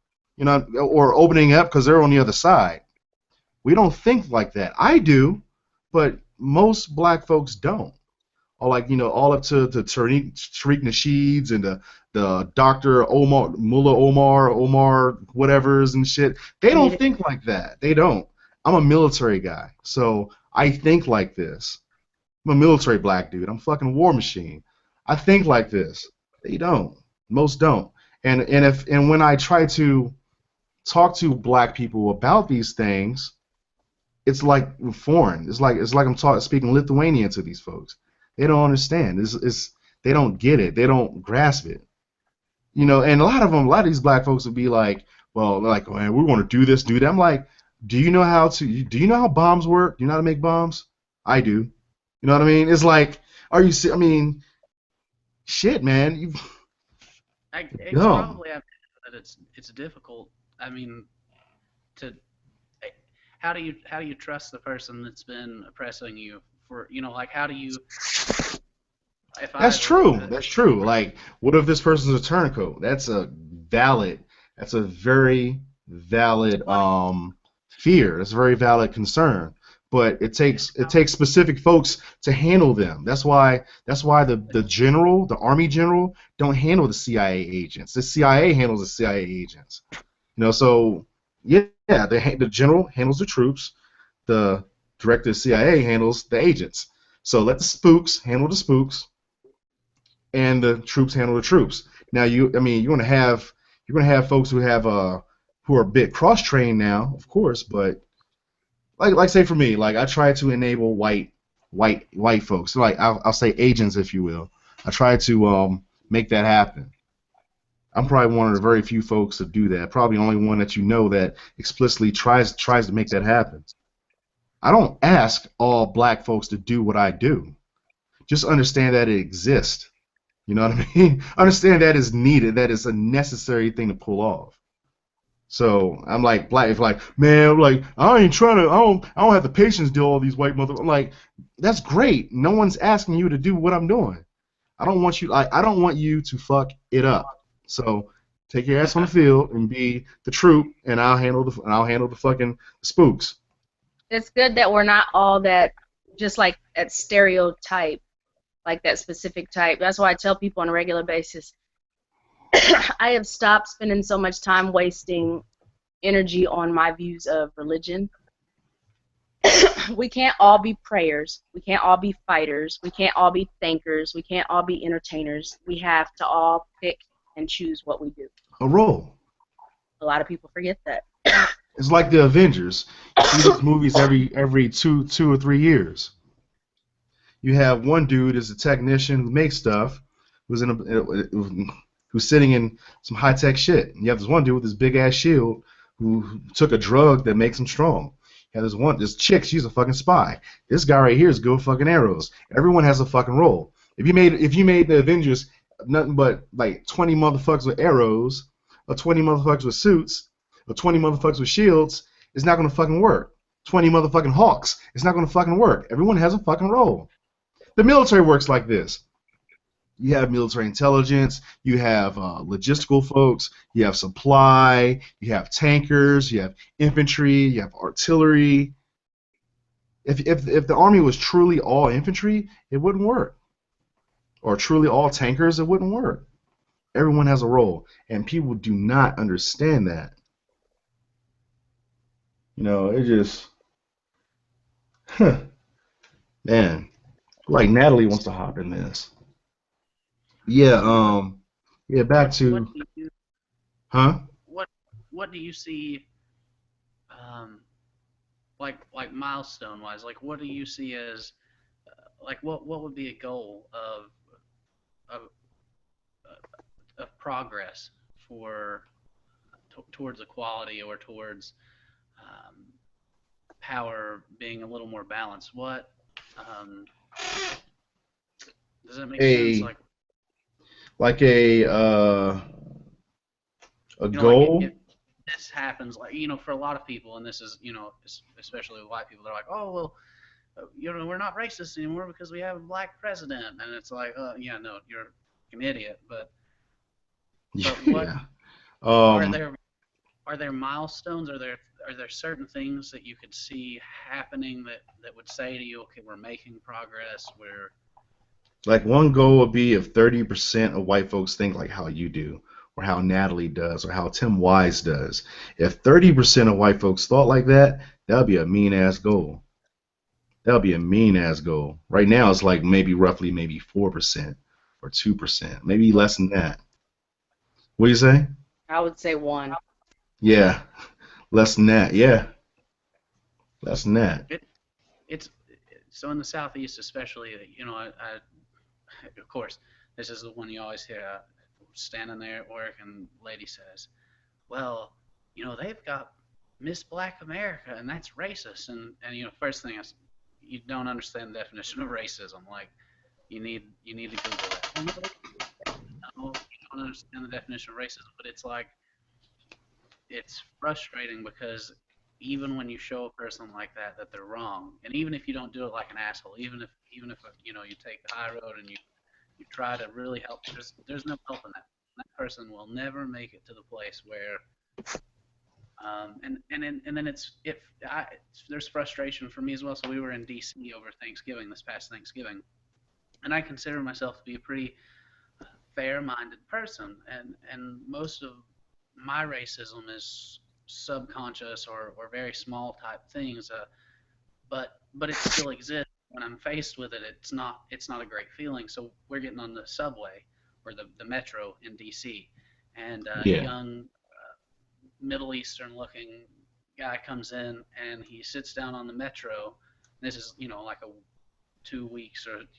or opening up because they're on the other side. We don't think like that. I do, but most black folks don't. Or all up to Tariq Nasheeds and the Dr. Mullah Omar, whatevers and shit. They don't think like that. They don't. I'm a military guy, so I think like this. I'm a military black dude. I'm a fucking war machine. I think like this. They don't. Most don't. And when I try to talk to black people about these things, it's like foreign. It's like I'm speaking Lithuanian to these folks. They don't understand. They don't get it. They don't grasp it. And a lot of these black folks would be like, well, man, we want to do this, do that. I'm like, do you know how bombs work? Do you know how to make bombs? I do. You know what I mean? It's like, shit, man. It's probably that it's difficult. How do you trust the person that's been oppressing you for, how do you? That's true. Like, what if this person's a turncoat? That's a very valid fear. That's a very valid concern. But it takes specific folks to handle them. That's why the Army general don't handle the CIA agents. The CIA handles the CIA agents. So yeah, the general handles the troops. The director of the CIA handles the agents. So let the spooks handle the spooks, and the troops handle the troops. Now you're gonna have folks who are a bit cross-trained now, of course, but like say for me, like I try to enable white folks, like I'll say agents, if you will. I try to make that happen. I'm probably one of the very few folks that do that. Probably the only one that that explicitly tries to make that happen. I don't ask all black folks to do what I do. Just understand that it exists. You know what I mean? Understand that is needed. That is a necessary thing to pull off. So I'm like, man, I ain't trying to. I don't have the patience to do all these white mother. I'm like, that's great. No one's asking you to do what I'm doing. I don't want you to fuck it up. So take your ass on the field and be the troop, and I'll handle the fucking spooks. It's good that we're not all that, just like that stereotype, like that specific type. That's why I tell people on a regular basis, I have stopped spending so much time wasting energy on my views of religion. We can't all be prayers. We can't all be fighters. We can't all be thinkers. We can't all be entertainers. We have to all pick and choose what we do. A role. A lot of people forget that. It's like the Avengers. You see these movies every two or 3 years. You have one dude is a technician who makes stuff, who's who's sitting in some high tech shit. And you have this one dude with this big ass shield who took a drug that makes him strong. You have this chick, she's a fucking spy. This guy right here is good with fucking arrows. Everyone has a fucking role. If you made the Avengers nothing but like 20 motherfuckers with arrows, or 20 motherfuckers with suits, or 20 motherfuckers with shields, it's not gonna fucking work. 20 motherfucking Hawks, it's not gonna fucking work. Everyone has a fucking role. The military works like this. You have military intelligence, you have logistical folks, you have supply, you have tankers, you have infantry, you have artillery. If the army was truly all infantry, it wouldn't work. Or truly all tankers, it wouldn't work. Everyone has a role, and people do not understand that. You know, it just, man, like Natalie wants to hop in this. Yeah, yeah, back to, huh? What do you see, like milestone wise? Like, what do you see as, like, what would be a goal of progress for towards equality or towards power being a little more balanced? What does that make sense? Like a goal. Like if this happens, like, for a lot of people, and this is, especially white people, they're like, oh, well, we're not racist anymore because we have a black president, and it's like, yeah, no, you're an idiot. But what Yeah. are there milestones? Are there certain things that you could see happening that would say to you, okay, we're making progress? Like one goal would be if 30% of white folks think like how you do, or how Natalie does, or how Tim Wise does. If 30% of white folks thought like that, that would be a mean ass goal. That would be a mean ass goal. Right now it's like roughly 4% or 2%, maybe less than that. What do you say? I would say 1. Yeah, less than that. Yeah, less than that. It's so in the Southeast, especially, of course, this is the one you always hear, standing there at work, and lady says, well, they've got Miss Black America, and that's racist. And first thing is, you don't understand the definition of racism. Like, you need to Google that. No, you don't understand the definition of racism, but it's like, it's frustrating because even when you show a person like that they're wrong, and even if you don't do it like an asshole, even if you take the high road and you try to really help, there's no helping that. That person will never make it to the place where and then there's frustration for me as well. So we were in DC over Thanksgiving, this past Thanksgiving, and I consider myself to be a pretty fair-minded person, and most of my racism is subconscious or very small type things, but it still exists. When I'm faced with it, it's not a great feeling. So we're getting on the subway or the metro in DC, and a young Middle Eastern looking guy comes in, and he sits down on the metro. This is like 2 weeks, or it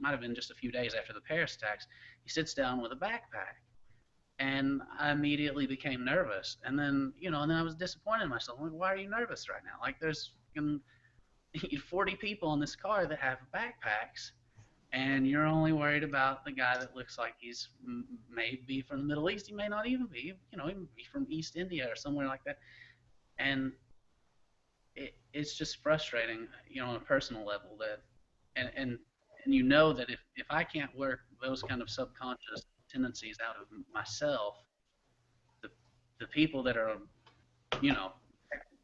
might have been just a few days after the Paris attacks. He sits down with a backpack. And I immediately became nervous, and then I was disappointed in myself. I'm like, why are you nervous right now? Like, there's 40 people in this car that have backpacks, and you're only worried about the guy that looks like he's maybe from the Middle East. He may not even be, he may be from East India or somewhere like that. And it's just frustrating, on a personal level, that and that if I can't work those kind of subconscious tendencies out of myself, the people that are,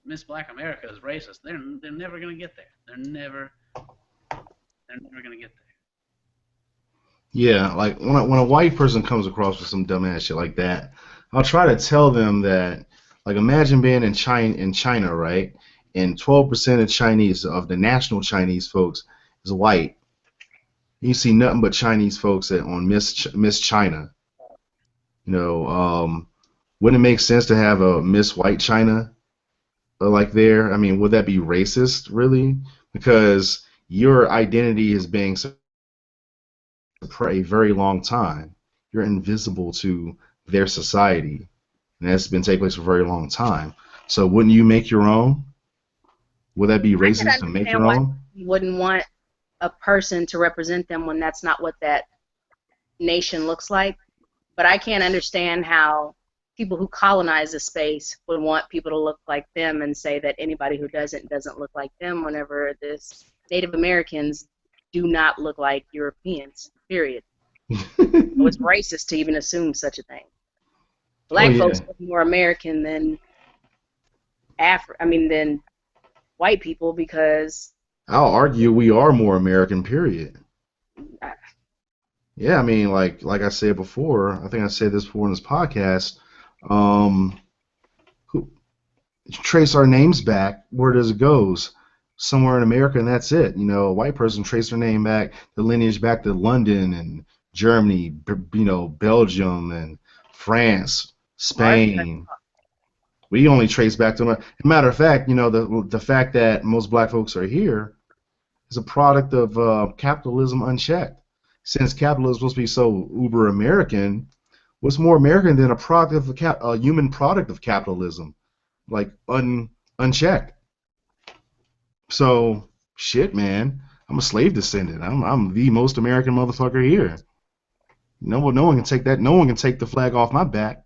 Miss Black America is racist, they're never going to get there. They're never going to get there. Yeah, like when a white person comes across with some dumbass shit like that, I'll try to tell them that, like, imagine being in China, right? And 12% of Chinese, of the national Chinese folks, is white. You see nothing but Chinese folks on Miss China. You know, wouldn't it make sense to have a Miss White China like there? I mean, would that be racist, really? Because your identity is being suppressed for a very long time. You're invisible to their society, and that's been taking place for a very long time. So wouldn't you make your own? Would that be I could racist to make understand your why own? you wouldn't want a person to represent them when that's not what that nation looks like. But I can't understand how people who colonize a space would want people to look like them and say that anybody who doesn't look like them whenever this Native Americans do not look like Europeans, period. So it's racist to even assume such a thing. Oh Black yeah, folks look more American than than white people because I'll argue we are more American, period. uh, Yeah, I mean, like I said before, I think I said this before in this podcast. Um, who, trace our names back. Where does it goes? Somewhere in America, and that's it. You know, a white person trace their name back, the lineage back to London and Germany, Belgium and France, ours. Spain. We only trace back to. Matter of fact, the fact that most black folks are here is a product of capitalism unchecked. Since capitalism is supposed to be so uber American, what's more American than a product of a human product of capitalism, like unchecked? So shit, man, I'm a slave descendant. I'm the most American motherfucker here. No one can take that. No one can take the flag off my back.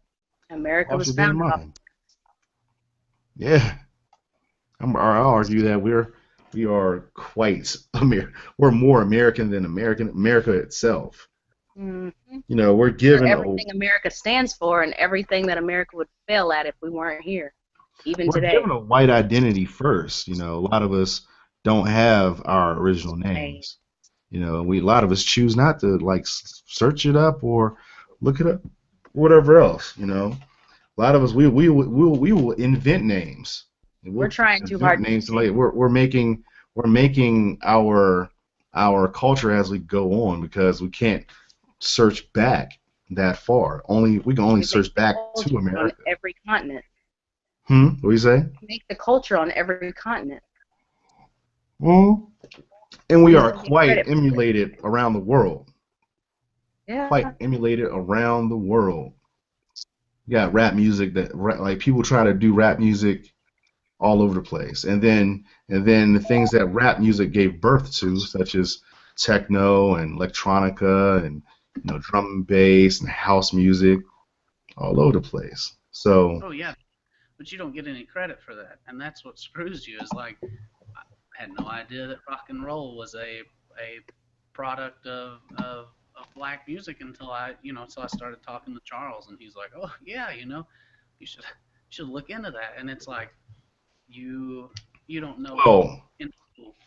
America Off was your damn founded off. mind. Yeah, I'll argue that we are quite we're more American than America itself. Mhm. We're For given everything America stands for and everything that America would fail at if we weren't here, even we're today. given a white identity first. A lot of us don't have our original Name. names. A lot of us choose not to like search it up or look it up, whatever else. A lot of us we will invent names. We're We'll trying too invent hard to names and fit like we're making our culture as we go on because we can't search back that far. We can in. only We make search the back to culture on America. every continent. What do you say? We make the culture on every continent. Well, and We we just are don't get quite credit for it. emulated around the world. Quite Yeah. emulated around the world. You got rap music like people try to do rap music all over the place. And then the things that rap music gave birth to, such as techno and electronica and drum and bass and house music, all over the place. So Oh yeah, but you don't get any credit for that, and that's what screws you. Is like I had no idea that rock and roll was a product of black music until so I started talking to Charles, and he's like, oh yeah, you should look into that, and it's like you you don't know well, in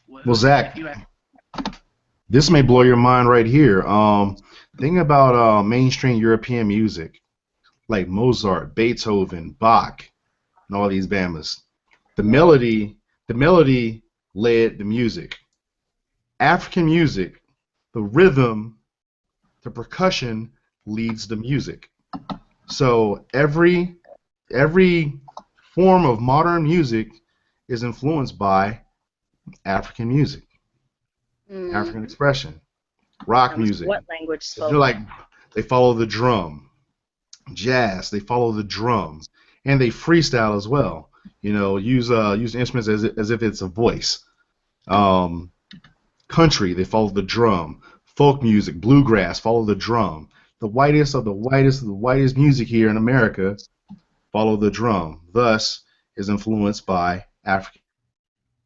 well, if Zach, you this may blow your mind right here. Think about mainstream European music like Mozart, Beethoven, Bach, and all these bamas. The melody, the melody led the music. African music, the rhythm, the percussion leads the music. So every form of modern music is influenced by African music, African Mm-hmm. expression, rock Regardless of music. what language They're spoken. like they follow the drum. Jazz, they follow the drum, and they freestyle as well. Use instruments as if it's a voice. Um, Country, they follow the drum. Folk music, bluegrass, follow the drum. The whitest of the whitest of the whitest music here in America follow the drum. Thus, is influenced by African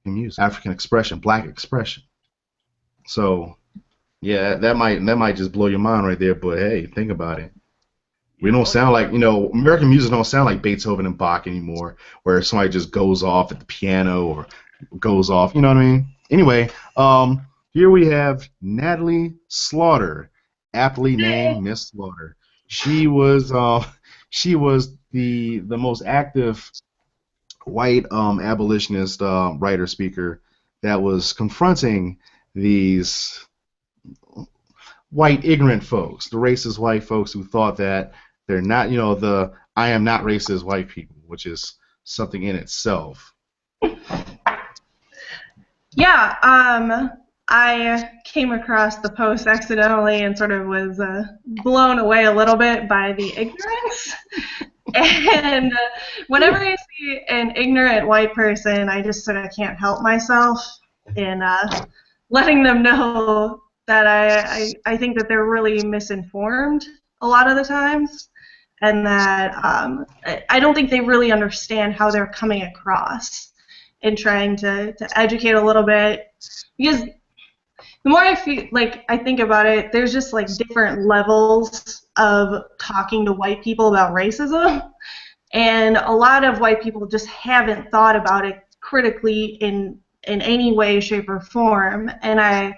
music, African expression, black expression. So, yeah, that might just blow your mind right there. But hey, think about it. We don't oh yeah, sound like, American music don't sound like Beethoven and Bach anymore, where somebody just goes off at the piano or goes off, you know what I mean? Anyway, here we have Natalie Slaughter, aptly named Miss Slaughter. She was she was the most active white abolitionist writer speaker that was confronting these white ignorant folks, the racist white folks who thought that they're not, the I am not racist white people, which is something in itself. Yeah, I came across the post accidentally and sort of was blown away a little bit by the ignorance. And whenever I see an ignorant white person, I just sort of can't help myself in letting them know that I think that they're really misinformed a lot of the times, and that I don't think they really understand how they're coming across in trying to educate a little bit. Because the more I think about it, there's just like different levels of talking to white people about racism, and a lot of white people just haven't thought about it critically in any way, shape, or form. And I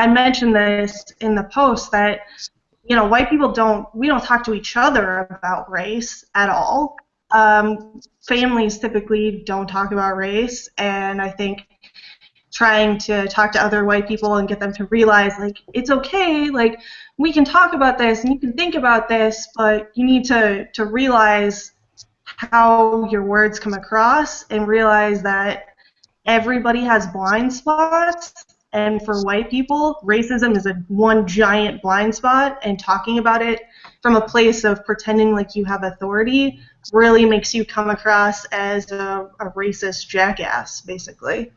mentioned this in the post that white people we don't talk to each other about race at all. Families typically don't talk about race, and I think trying to talk to other white people and get them to realize, like, it's okay, like, we can talk about this and you can think about this, but you need to realize how your words come across and realize that everybody has blind spots, and for white people, racism is one giant blind spot, and talking about it from a place of pretending like you have authority really makes you come across as a racist jackass, basically.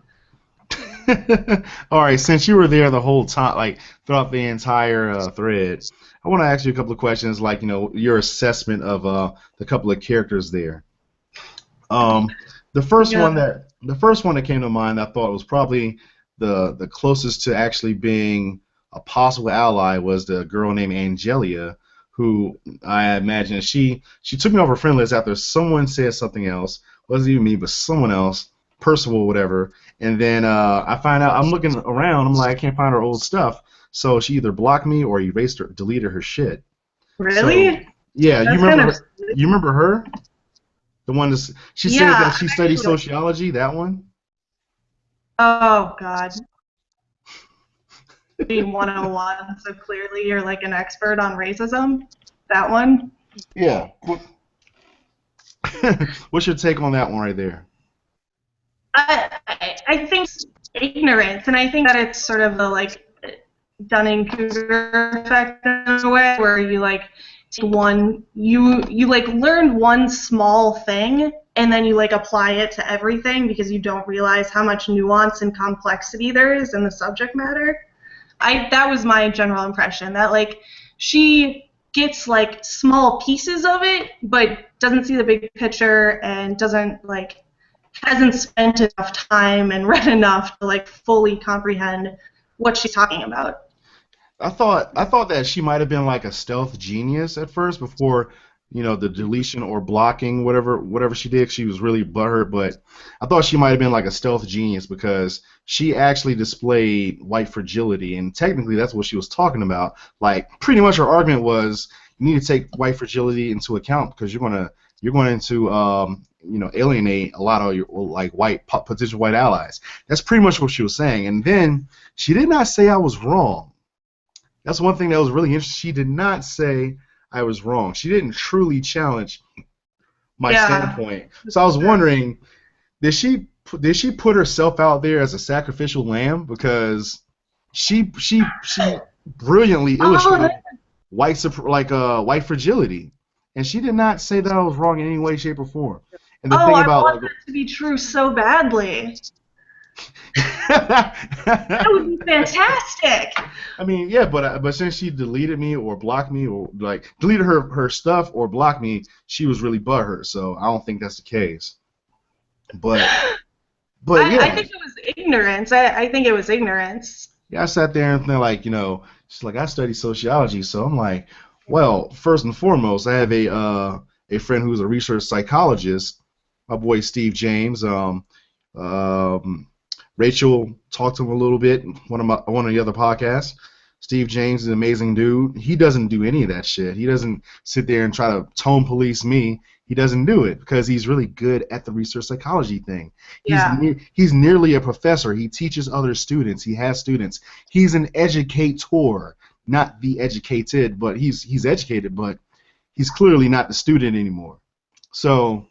All right, since you were there the whole time, like throughout the entire thread, I want to ask you a couple of questions, like your assessment of the couple of characters there. The first one that came to mind, I thought was probably the closest to actually being a possible ally was the girl named Angelia, who I imagine she took me off her friend list after someone said something else. Wasn't even me, but someone else. Percival, whatever, and then I find out, I'm looking around, I'm like, I can't find her old stuff, so she either blocked me or erased or deleted her shit. Really? So, yeah, That's you remember her? The one that she said that she studied sociology, that one? Oh, God. 101, so clearly you're like an expert on racism? That one? Yeah. What's your take on that one right there? I think it's ignorance, and I think that it's sort of the like Dunning-Kruger effect in a way, where you like you like learn one small thing and then you like apply it to everything because you don't realize how much nuance and complexity there is in the subject matter. That was my general impression, that like she gets like small pieces of it but doesn't see the big picture and hasn't spent enough time and read enough to like fully comprehend what she's talking about. I thought that she might have been like a stealth genius at first before, the deletion or blocking, whatever she did. She was really butthurt, but I thought she might have been like a stealth genius because she actually displayed white fragility, and technically that's what she was talking about. Like, pretty much her argument was you need to take white fragility into account because you're going to alienate a lot of your like potential white allies. That's pretty much what she was saying. And then she did not say I was wrong. That's one thing that was really interesting. She did not say I was wrong. She didn't truly challenge my standpoint. So I was wondering, did she put herself out there as a sacrificial lamb because she brilliantly illustrated white fragility, and she did not say that I was wrong in any way, shape, or form. And the thing I about want that to be true so badly. That would be fantastic. I mean, yeah, but since she deleted me or blocked me or like deleted her stuff or blocked me, she was really butthurt. So I don't think that's the case. But yeah, I think it was ignorance. I think it was ignorance. Yeah, I sat there and like, she's like, I study sociology, so I'm like, well, first and foremost, I have a friend who's a research psychologist, my boy Steve James. Rachel talked to him a little bit, one of the other podcasts. Steve James is an amazing dude. He doesn't do any of that shit. He doesn't sit there and try to tone police me. He doesn't do it because he's really good at the research psychology thing. Yeah. He's nearly a professor. He teaches other students. He has students. He's an educator, not the educated, but he's educated, but he's clearly not the student anymore. So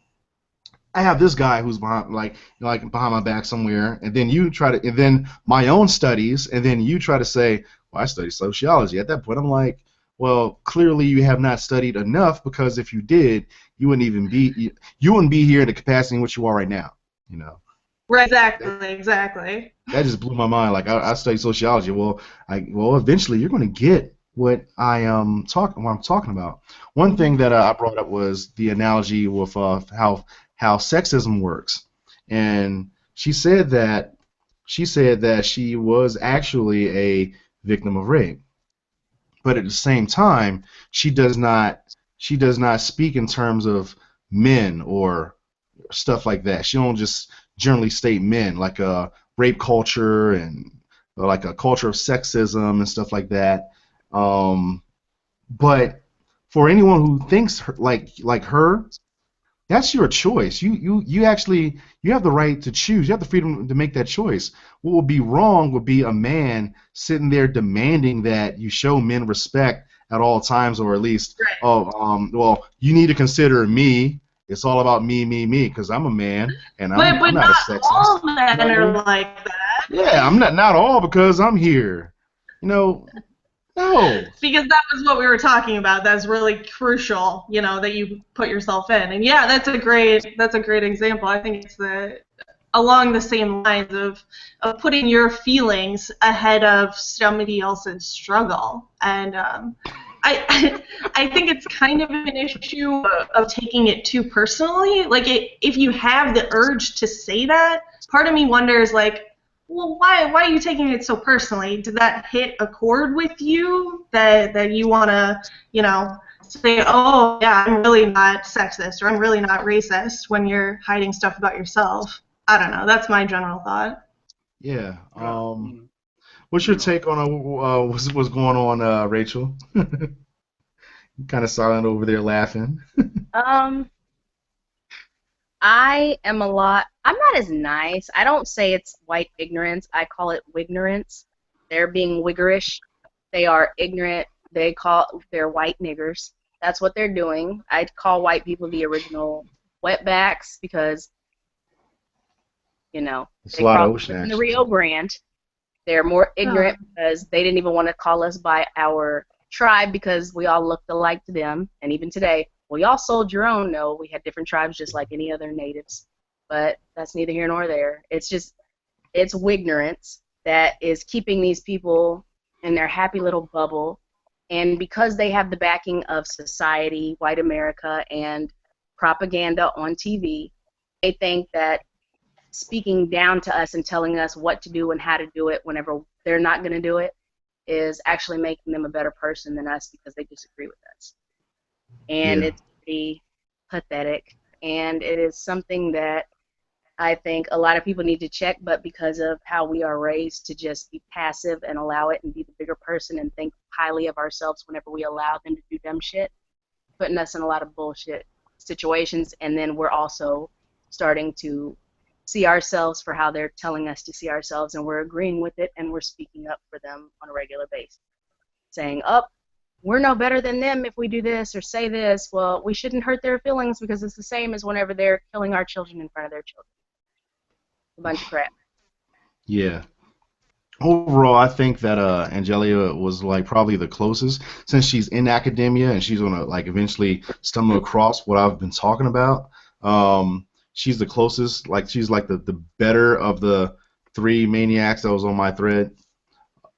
I have this guy who's behind, like behind my back somewhere, and then you try to, and then my own studies, and then you try to say, well, I study sociology. At that point, I'm like, well, clearly you have not studied enough, because if you did, you wouldn't be here in the capacity in which you are right now. You know. Right. Exactly. That just blew my mind. Like I study sociology. Well, eventually you're going to get what I'm talking about. One thing that I brought up was the analogy with how sexism works, and she said that she was actually a victim of rape, but at the same time she does not speak in terms of men or stuff like that. She don't just generally state men, like a rape culture and like a culture of sexism and stuff like that. But for anyone who thinks like her, that's your choice. You actually have the right to choose. You have the freedom to make that choice. What would be wrong would be a man sitting there demanding that you show men respect at all times, or at least, well, you need to consider me. It's all about me, because I'm a man and I'm not a sexist. But all men are like that. Yeah, I'm not all because I'm here. No. Because that was what we were talking about. That's really crucial, that you put yourself in. And yeah, that's a great example. I think it's along the same lines of putting your feelings ahead of somebody else's struggle. And I think it's kind of an issue of taking it too personally. Like, if you have the urge to say that, part of me wonders, like, well, why are you taking it so personally? Did that hit a chord with you that you want to, say, oh, yeah, I'm really not sexist or I'm really not racist when you're hiding stuff about yourself? I don't know. That's my general thought. Yeah. What's your take on what's going on, Rachel? You're kind of silent over there laughing. I'm not as nice. I don't say it's white ignorance. I call it wignorance. They're being wiggerish. They are ignorant. They're white niggers. That's what they're doing. I'd call white people the original wetbacks because, it's they a lot of crawled ocean in action. the Rio Grande. They're more ignorant because they didn't even want to call us by our tribe because we all looked alike to them. And even today, well, y'all sold your own. No, we had different tribes just like any other natives. But that's neither here nor there. It's wignorance that is keeping these people in their happy little bubble. And because they have the backing of society, white America, and propaganda on TV, they think that speaking down to us and telling us what to do and how to do it whenever they're not going to do it is actually making them a better person than us because they disagree with us. And it's pretty pathetic. And it is something that I think a lot of people need to check, but because of how we are raised to just be passive and allow it and be the bigger person and think highly of ourselves whenever we allow them to do dumb shit, putting us in a lot of bullshit situations. And then we're also starting to see ourselves for how they're telling us to see ourselves, and we're agreeing with it, and we're speaking up for them on a regular basis, saying, we're no better than them if we do this or say this. Well, we shouldn't hurt their feelings because it's the same as whenever they're killing our children in front of their children. A bunch of crap. Yeah. Overall, I think that Angelia was like probably the closest, since she's in academia and she's gonna like eventually stumble across what I've been talking about. She's the closest, like she's like the better of the three maniacs that was on my thread.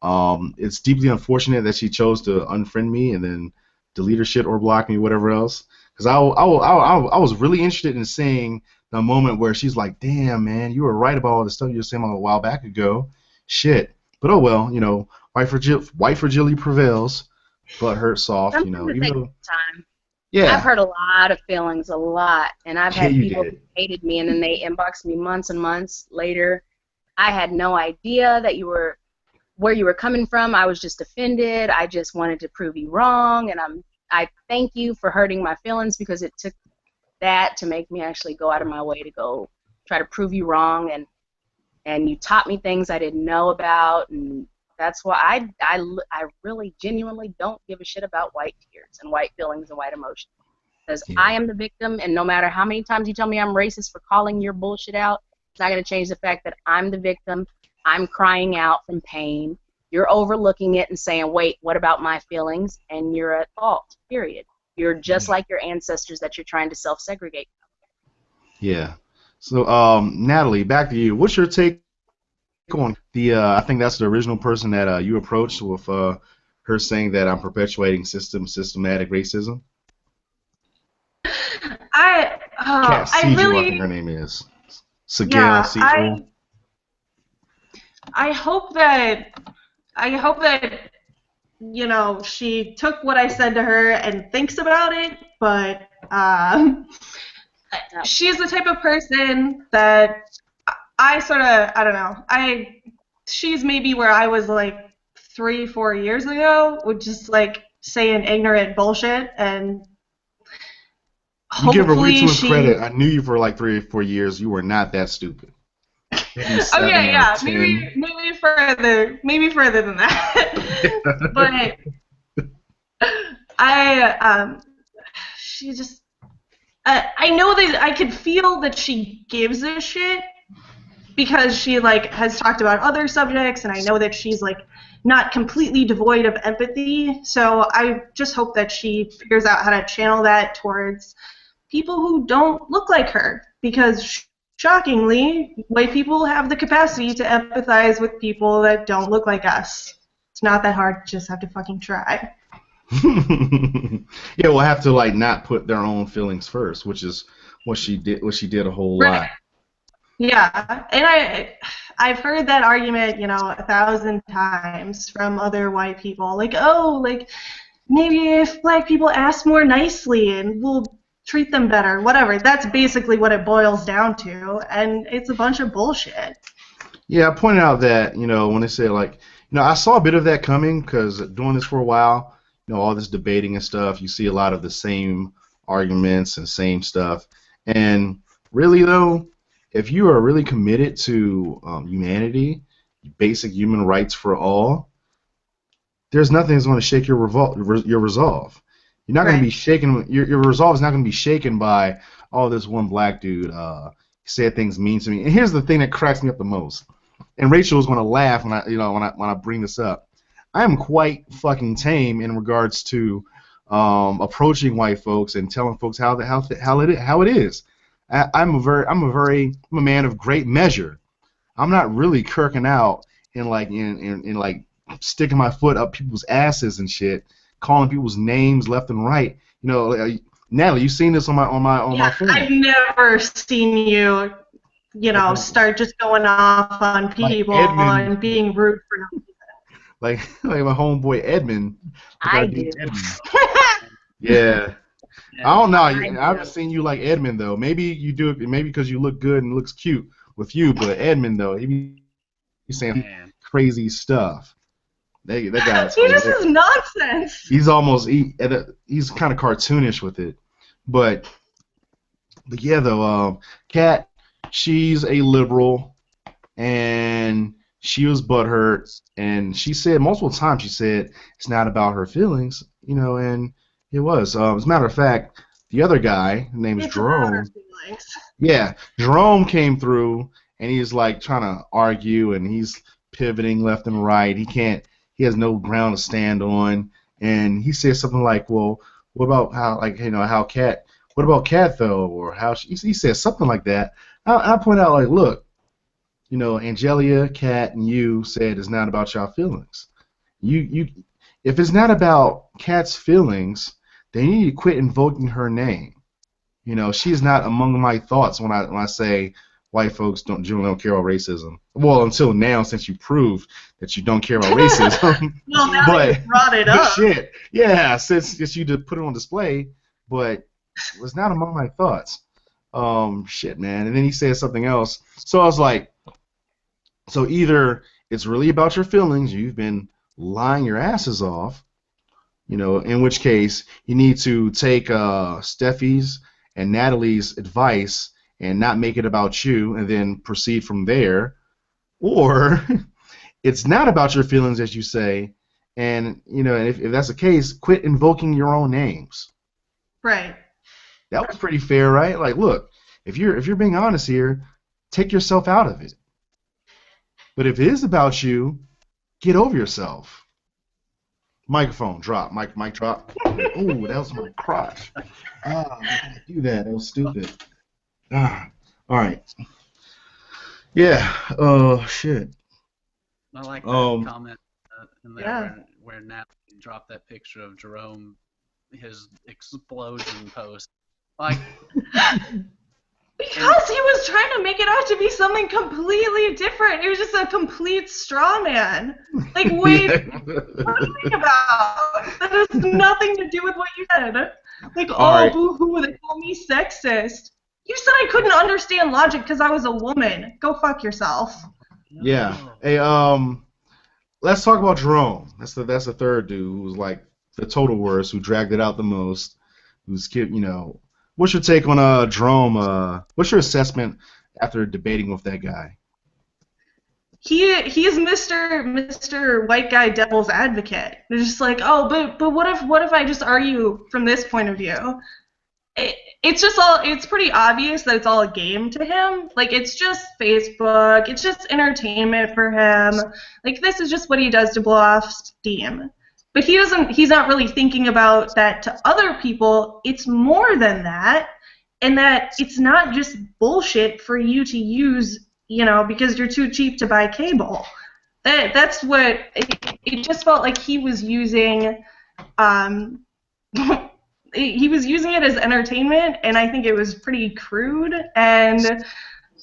It's deeply unfortunate that she chose to unfriend me and then delete her shit or block me, whatever else. Because I was really interested in seeing the moment where she's like, "Damn, man, you were right about all the stuff you were saying a while back ago." Shit. But oh well, white fragility prevails, but hurt soft. Even though, time. yeah, I've heard a lot of feelings, a lot, and I've had people who hated me, and then they inboxed me months and months later. I had no idea that you were where you were coming from. I was just offended. I just wanted to prove you wrong, and I thank you for hurting my feelings, because it took that to make me actually go out of my way to go try to prove you wrong, and you taught me things I didn't know about, and that's why I really genuinely don't give a shit about white tears and white feelings and white emotions, because I am the victim, and no matter how many times you tell me I'm racist for calling your bullshit out, it's not going to change the fact that I'm the victim. I'm crying out from pain. You're overlooking it and saying, wait, what about my feelings? And you're at fault, period. You're just like your ancestors that you're trying to self-segregate. Yeah. So, Natalie, back to you. What's your take on the, I think that's the original person that you approached with her saying that I'm perpetuating systematic racism? Cat Cedral, I think her name is. Sigel Cedral. I hope that you know, she took what I said to her and thinks about it, but she's the type of person that I don't know, she's maybe where I was like 3-4 years ago, would just like saying ignorant bullshit, and you give her way too much credit. I knew you for like 3 or 4 years. You were not that stupid. Maybe 7 okay, yeah, 10. maybe further than that. But she just, I know that I could feel that she gives a shit, because she like has talked about other subjects, and I know that she's like not completely devoid of empathy. So I just hope that she figures out how to channel that towards people who don't look like her, because shockingly, white people have the capacity to empathize with people that don't look like us. It's not that hard, you just have to fucking try. Yeah, we'll have to like not put their own feelings first, which is what she did a whole lot. Yeah, and I've heard that argument, you know, 1,000 times from other white people. Like, oh, like maybe if black people ask more nicely and we'll treat them better, whatever. That's basically what it boils down to, and it's a bunch of bullshit. Yeah, I pointed out that, you know, when they say like, you know, I saw a bit of that coming, because doing this for a while, you know, all this debating and stuff, you see a lot of the same arguments and same stuff. And really though, if you are really committed to humanity, basic human rights for all, there's nothing that's going to shake your resolve. You're not going to be shaken. Your resolve is not going to be shaken by, oh, this one black dude said things mean to me. And here's the thing that cracks me up the most. And Rachel is going to laugh when I bring this up. I am quite fucking tame in regards to approaching white folks and telling folks how it is. I'm a man of great measure. I'm not really kirking out and like in like sticking my foot up people's asses and shit, calling people's names left and right. You know, Natalie, you've seen this on my phone. I've never seen you, you know, start just going off on people and being rude for no reason. Like my homeboy Edmund. I do. Yeah. I don't know. I haven't seen you like Edmund though. Maybe you do it. Maybe because you look good and looks cute with you. But Edmund though, he's saying crazy stuff. That guy's he just is nonsense. He's he's kind of cartoonish with it, but yeah though, Kat, she's a liberal, and she was butthurt, and she said multiple times, she said it's not about her feelings, you know, and it was. As a matter of fact, the other guy, his name is Jerome. Yeah, Jerome came through, and he's like trying to argue, and he's pivoting left and right. He has no ground to stand on, and he said something like, "Well, what about how, like, you know, what about Kat though, or how he said something like that." I point out, like, look, you know, Angelia, Kat, and you said it's not about y'all feelings. If it's not about Kat's feelings, then you need to quit invoking her name. You know, she is not among my thoughts when I say white folks generally don't care about racism. Well, until now, since you proved that you don't care about racism. Well, now you brought it up. Shit. Yeah, since you did put it on display, but it was not among my thoughts. Shit, man. And then he said something else. So I was like, so either it's really about your feelings, you've been lying your asses off, in which case you need to take Steffi's and Natalie's advice and not make it about you and then proceed from there. Or it's not about your feelings, as you say, and and if that's the case, quit invoking your own names. Right. That was pretty fair, right? Like, look, if you're being honest here, take yourself out of it. But if it is about you, get over yourself. Microphone drop. Mic drop. Oh, that was my crotch. I didn't do that. That was stupid. All right. Yeah. Shit. I like that comment in there Yeah. where Natalie dropped that picture of Jerome, his explosion post. Like, because he was trying to make it out to be something completely different. It was just a complete straw man. Like, wait, what are you thinking about? That has nothing to do with what you said. Like, All right. boo-hoo, they call me sexist. You said I couldn't understand logic because I was a woman. Go fuck yourself. Yeah. Hey, let's talk about Jerome. That's the third dude who was like the total worst, who dragged it out the most, who's What's your take on Jerome? What's your assessment after debating with that guy? He is Mr. White Guy Devil's Advocate. They're just like, oh, but what if I just argue from this point of view? It's pretty obvious that it's all a game to him. Like, it's just Facebook. It's just entertainment for him. Like, this is just what he does to blow off steam. But he's not really thinking about that to other people. It's more than that, and that it's not just bullshit for you to use, because you're too cheap to buy cable. That's what it just felt like he was using. He was using it as entertainment, and I think it was pretty crude. And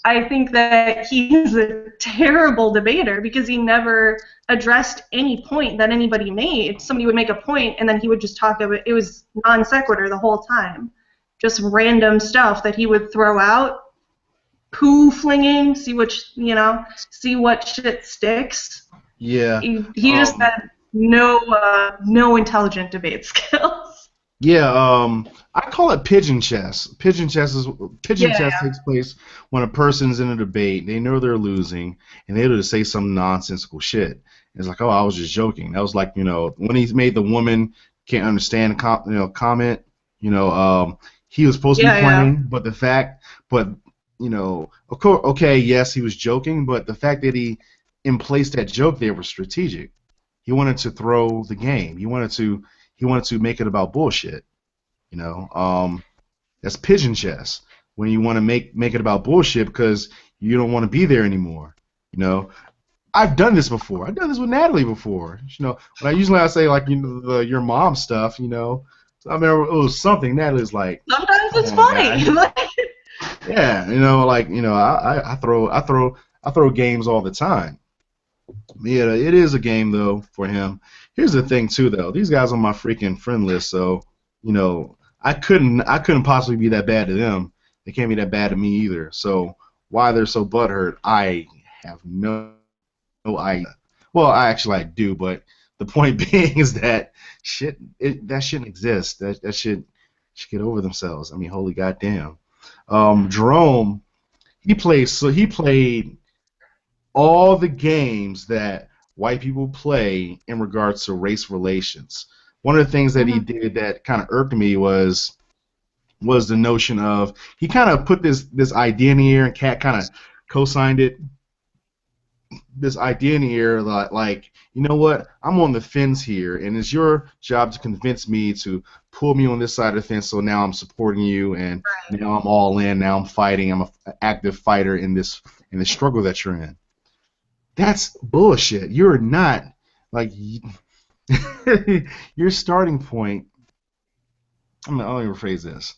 I think that he's a terrible debater because he never addressed any point that anybody made. Somebody would make a point, and then he would just talk about it. It was non sequitur the whole time, just random stuff that he would throw out, poo flinging, see what shit sticks. Yeah. He just had no intelligent debate skills. Yeah, I call it pigeon chess. Pigeon chess takes place when a person's in a debate, they know they're losing, and they're to say some nonsensical shit. It's like, oh, I was just joking. That was like, when he made the woman can't understand comment. He was supposed to be playing, but of course, okay, yes, he was joking, but the fact that he emplaced that joke there was strategic. He wanted to throw the game. He wanted to make it about bullshit. That's pigeon chess. When you want to make it about bullshit because you don't want to be there anymore. I've done this before. I've done this with Natalie before. When I say like your mom stuff. So I remember it was something. Natalie's like, sometimes it's funny. Yeah, I throw games all the time. Yeah, it is a game though for him. Here's the thing too, though. These guys are on my freaking friend list, so I couldn't possibly be that bad to them. They can't be that bad to me either. So why they're so butthurt, I have no idea. Well, I do, but the point being is that that shouldn't exist. That should get over themselves. I mean, holy goddamn. Jerome, he played all the games that white people play in regards to race relations. One of the things that he did that kind of irked me was the notion of, he kind of put this idea in the air, and Kat kind of co-signed it. This idea in the air, like, you know what? I'm on the fence here, and it's your job to convince me to pull me on this side of the fence. So now I'm supporting you, and now I'm all in. Now I'm fighting. I'm an active fighter in this struggle that you're in. That's bullshit. You're not, like, your starting point. I'll rephrase this.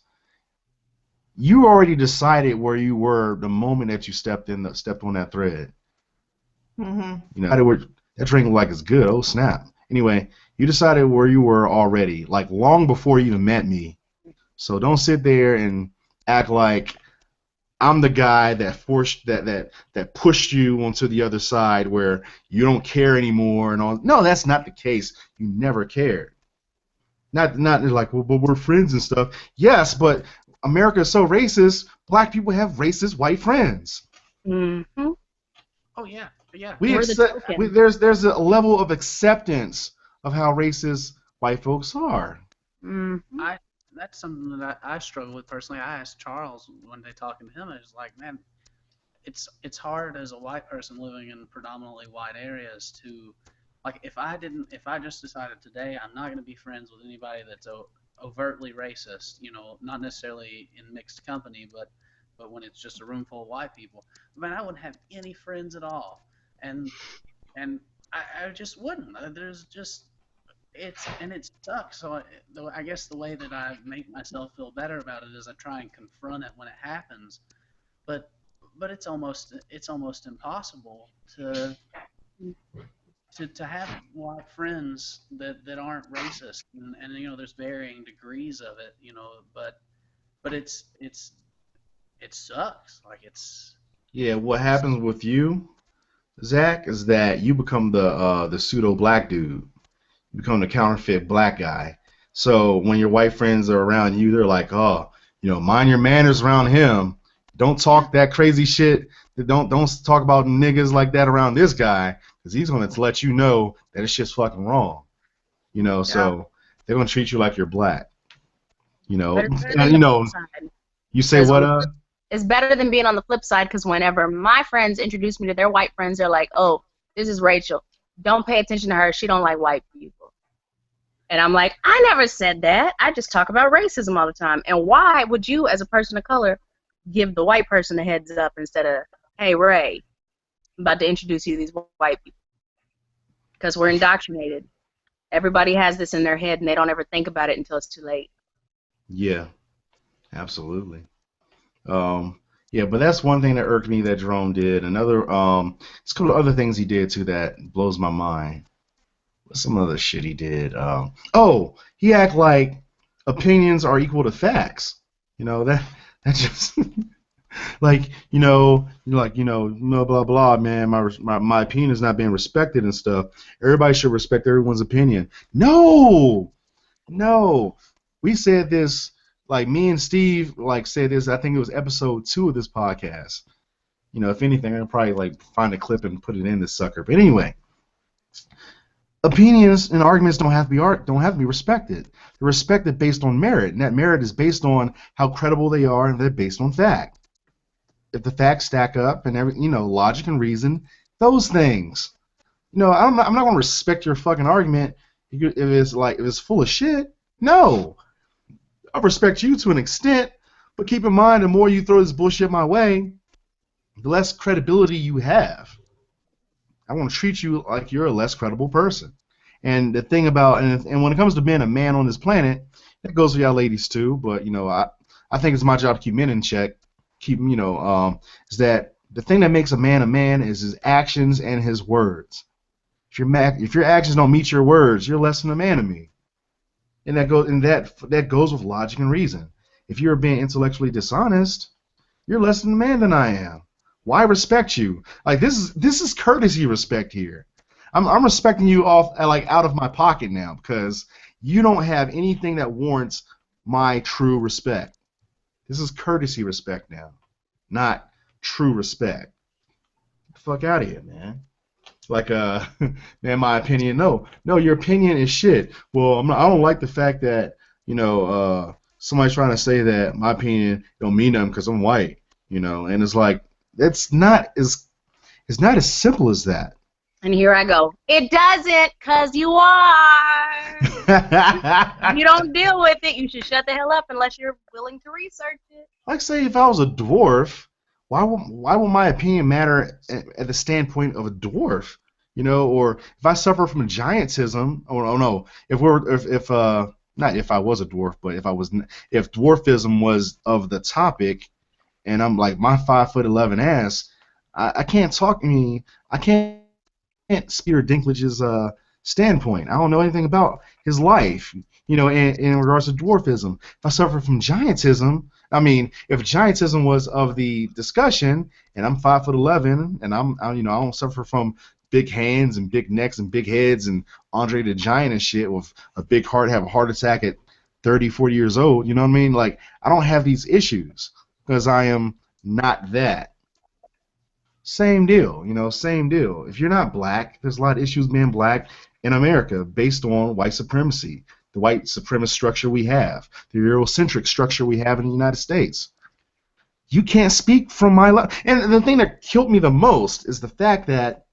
You already decided where you were the moment that you stepped on that thread. That drink like it's good. Oh snap. Anyway, you decided where you were already, like long before you even met me. So don't sit there and act like I'm the guy that forced that pushed you onto the other side where you don't care anymore and all. No, that's not the case. You never cared. Not like, well, but we're friends and stuff. Yes, but America is so racist. Black people have racist white friends. Mm-hmm. Oh yeah, yeah. We We're the accept. token. There's a level of acceptance of how racist white folks are. Mm-hmm. That's something that I struggle with personally. I asked Charles one day talking to him, and I was like, man, it's hard as a white person living in predominantly white areas to, like, if I just decided today I'm not going to be friends with anybody that's overtly racist, not necessarily in mixed company, but when it's just a room full of white people, man, I wouldn't have any friends at all, and I just wouldn't. There's just it sucks. So I guess the way that I make myself feel better about it is I try and confront it when it happens, but it's almost impossible to have white friends that aren't racist, and there's varying degrees of it, but it sucks. Like it's Yeah, what happens with you, Zach, is that you become the pseudo black dude. You become the counterfeit black guy. So when your white friends are around you, they're like, oh, mind your manners around him. Don't talk that crazy shit. Don't talk about niggas like that around this guy, because he's gonna let you know that it's just fucking wrong. So they're gonna treat you like you're black. But it's better And, than the flip side. you say 'Cause what? It's better than being on the flip side, because whenever my friends introduce me to their white friends, they're like, oh, this is Rachel. Don't pay attention to her. She don't like white people. And I'm like, I never said that. I just talk about racism all the time. And why would you, as a person of color, give the white person a heads up instead of, hey, Ray, I'm about to introduce you to these white people? Because we're indoctrinated. Everybody has this in their head, and they don't ever think about it until it's too late. Yeah, absolutely. Yeah, but that's one thing that irked me that Jerome did. Another, it's a couple of other things he did too that blows my mind. What's some other shit he did? He act like opinions are equal to facts. That just like blah blah, man. My opinion is not being respected and stuff. Everybody should respect everyone's opinion. No. We said this, like, me and Steve said this. I think it was episode 2 of this podcast. If anything, I'll probably find a clip and put it in this sucker. But anyway, opinions and arguments don't have to be respected. They're respected based on merit, and that merit is based on how credible they are, and they're based on fact. If the facts stack up and logic and reason, those things. I'm not going to respect your fucking argument if it's full of shit. No. I respect you to an extent, but keep in mind, the more you throw this bullshit my way, the less credibility you have. I want to treat you like you're a less credible person. And the thing about, and when it comes to being a man on this planet, that goes for y'all ladies too, but I think it's my job to keep men in check. Is that the thing that makes a man is his actions and his words. If your actions don't meet your words, you're less than a man to me. And that goes with logic and reason. If you're being intellectually dishonest, you're less than a man than I am. Why respect you? Like, this is courtesy respect here. I'm respecting you out of my pocket now, because you don't have anything that warrants my true respect. This is courtesy respect now, not true respect. Get the fuck out of here, man. Man, my opinion. No, your opinion is shit. Well, I don't like the fact that somebody's trying to say that my opinion don't mean nothing because I'm white. And it's like, it's not as simple as that. And here I go. It doesn't, because you are. If you don't deal with it, you should shut the hell up unless you're willing to research it. Like, say, if I was a dwarf, why would my opinion matter at the standpoint of a dwarf? Or if I suffer from giantism, not if I was a dwarf, but if dwarfism was of the topic, and I'm like my 5'11" ass, I can't Peter Dinklage's standpoint. I don't know anything about his life, you know, in regards to dwarfism. If I suffer from giantism, I mean, if giantism was of the discussion, and I'm 5'11", and you know, I don't suffer from big hands and big necks and big heads and Andre the Giant and shit with a big heart, have a heart attack at 30, 40 years old. You know what I mean? Like, I don't have these issues because I am not that. Same deal, you know, same deal. If you're not black, there's a lot of issues being black in America based on white supremacy, the white supremacist structure we have, the Eurocentric structure we have in the United States. You can't speak from my life. And the thing that killed me the most is the fact that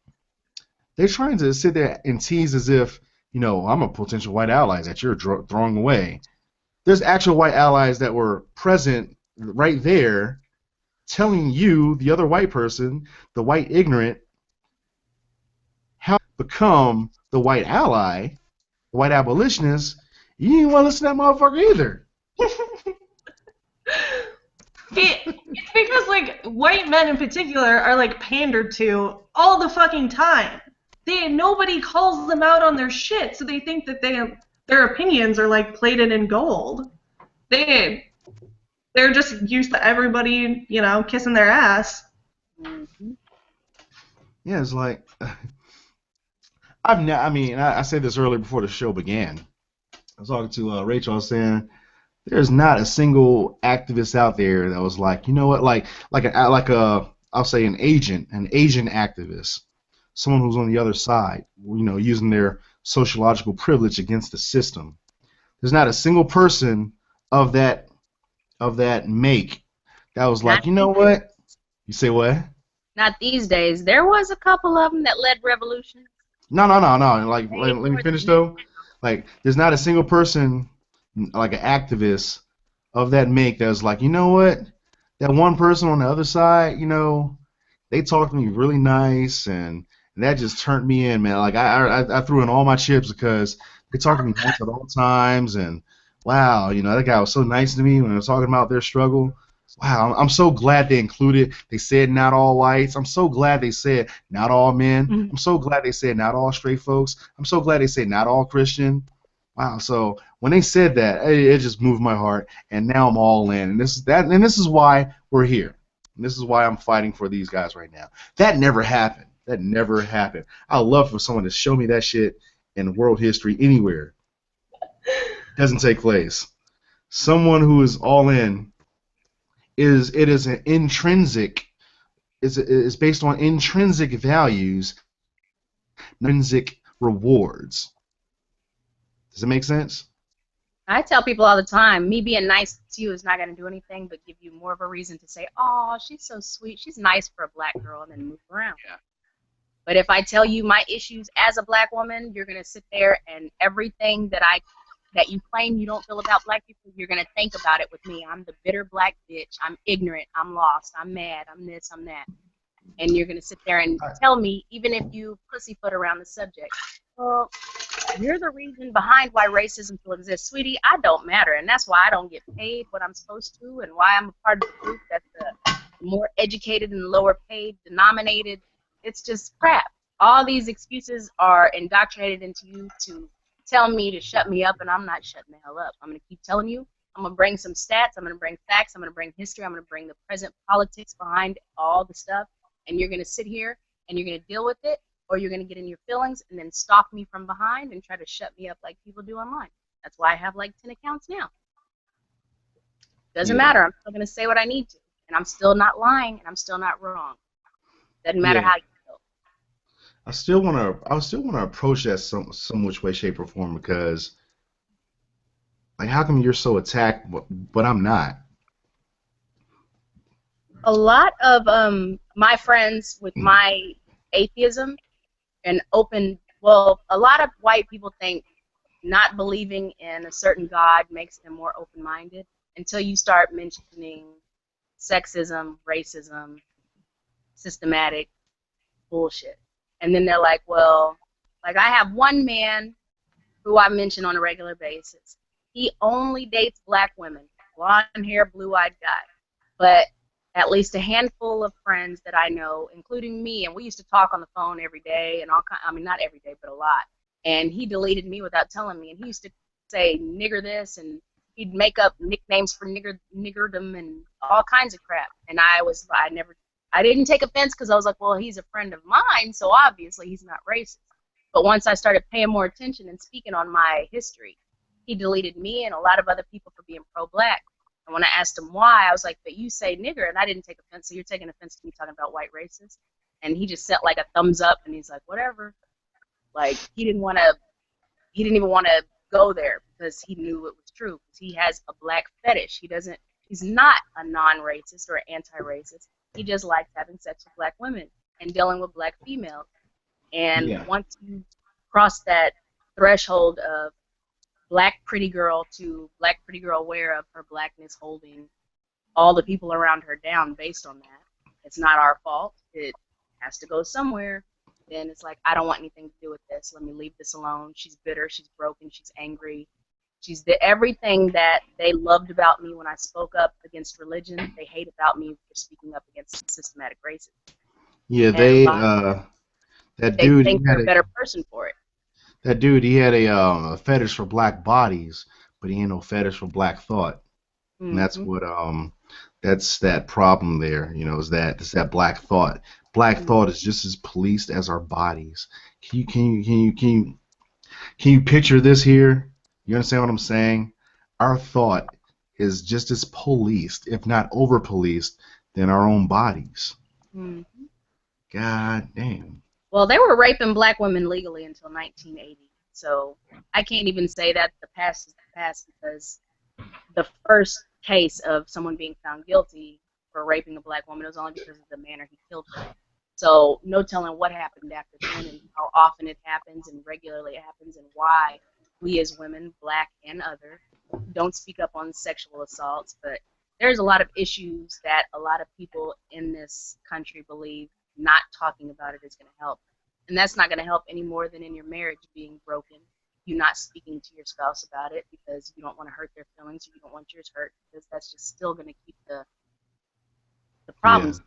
they're trying to sit there and tease as if, you know, I'm a potential white ally that you're throwing away. There's actual white allies that were present right there telling you, the other white person, the white ignorant, how to become the white ally, the white abolitionist. You didn't want to listen to that motherfucker either. It's because, like, white men in particular are, like, pandered to all the fucking time. Nobody calls them out on their shit, so they think that their opinions are, like, plated in gold. They're just used to everybody, you know, kissing their ass. Mm-hmm. Yeah, it's like, I said this earlier before the show began. I was talking to Rachel. I was saying there's not a single activist out there that was like, you know what, I'll say an Asian activist, someone who's on the other side, you know, using their sociological privilege against the system. There's not a single person of that make that was like, you know what? You say what? Not these days. There was a couple of them that led revolutions. No. Like, let me finish though. Like, there's not a single person, like an activist of that make that was like, you know what? That one person on the other side, you know, they talked to me really nice, and that just turned me in, man. Like, I threw in all my chips because they talked to me nice at all times, and wow, you know, that guy was so nice to me when I was talking about their struggle. Wow, I'm so glad they included. They said not all whites. I'm so glad they said not all men. Mm-hmm. I'm so glad they said not all straight folks. I'm so glad they said not all Christian. Wow. So when they said that, it just moved my heart, and now I'm all in. And this is why we're here. And this is why I'm fighting for these guys right now. That never happened. That never happened. I'd love for someone to show me that shit in world history anywhere. It doesn't take place. Someone who is all in is an intrinsic is based on intrinsic values, intrinsic rewards. Does it make sense? I tell people all the time, me being nice to you is not going to do anything but give you more of a reason to say, oh, she's so sweet, she's nice for a black girl, and then move around. Yeah. But if I tell you my issues as a black woman, you're going to sit there and everything that you claim you don't feel about black people, you're going to think about it with me. I'm the bitter black bitch. I'm ignorant. I'm lost. I'm mad. I'm this. I'm that. And you're going to sit there and tell me, even if you pussyfoot around the subject, well, you're the reason behind why racism still exists. Sweetie, I don't matter. And that's why I don't get paid what I'm supposed to, and why I'm a part of the group that's the more educated and lower paid, denominated. It's just crap. All these excuses are indoctrinated into you to tell me to shut me up, and I'm not shutting the hell up. I'm going to keep telling you. I'm going to bring some stats. I'm going to bring facts. I'm going to bring history. I'm going to bring the present politics behind all the stuff, and you're going to sit here and you're going to deal with it, or you're going to get in your feelings and then stalk me from behind and try to shut me up like people do online. That's why I have like 10 accounts now. Doesn't matter. I'm still going to say what I need to, and I'm still not lying, and I'm still not wrong. Doesn't matter how you feel. I still want to approach that some which way, shape, or form, because, like, how come you're so attacked, but I'm not? A lot of my friends with my atheism and a lot of white people think not believing in a certain God makes them more open-minded until you start mentioning sexism, racism, systematic bullshit. And then they're like, well, like, I have one man who I mention on a regular basis. He only dates black women, blonde hair, blue-eyed guy. But at least a handful of friends that I know, including me, and we used to talk on the phone every day, and not every day, but a lot. and he deleted me without telling me. And he used to say nigger this, and he'd make up nicknames for niggerdom and all kinds of crap. And I didn't take offense because I was like, well, he's a friend of mine, so obviously he's not racist. But once I started paying more attention and speaking on my history, he deleted me and a lot of other people for being pro-black. And when I asked him why, I was like, but you say nigger, and I didn't take offense, so you're taking offense to me talking about white racists? And he just sent like a thumbs up, and he's like, whatever. Like, he didn't even want to go there because he knew it was true. Because he has a black fetish. He's not a non-racist or anti-racist. He just likes having sex with black women and dealing with black females. And once you cross that threshold of black pretty girl to black pretty girl aware of her blackness holding all the people around her down based on that, it's not our fault. It has to go somewhere. Then it's like, I don't want anything to do with this. Let me leave this alone. She's bitter. She's broken. She's angry. She's everything that they loved about me when I spoke up against religion, they hate about me for speaking up against systematic racism. Yeah, they think they're a better person for it. That dude, he had a fetish for black bodies, but he ain't no fetish for black thought. And that's what that's that problem there, you know, is that it's that black thought. Black thought is just as policed as our bodies. Can you picture this here? You understand what I'm saying? Our thought is just as policed, if not over policed, than our own bodies. God damn. Well, they were raping black women legally until 1980, so I can't even say that the past is the past, because the first case of someone being found guilty for raping a black woman was only because of the manner he killed her. So no telling what happened after then and how often it happens and regularly it happens and why we as women, black and other, don't speak up on sexual assaults. But there's a lot of issues that a lot of people in this country believe not talking about it is going to help. And that's not going to help any more than in your marriage being broken. You not speaking to your spouse about it because you don't want to hurt their feelings or you don't want yours hurt, because that's just still going to keep the problems.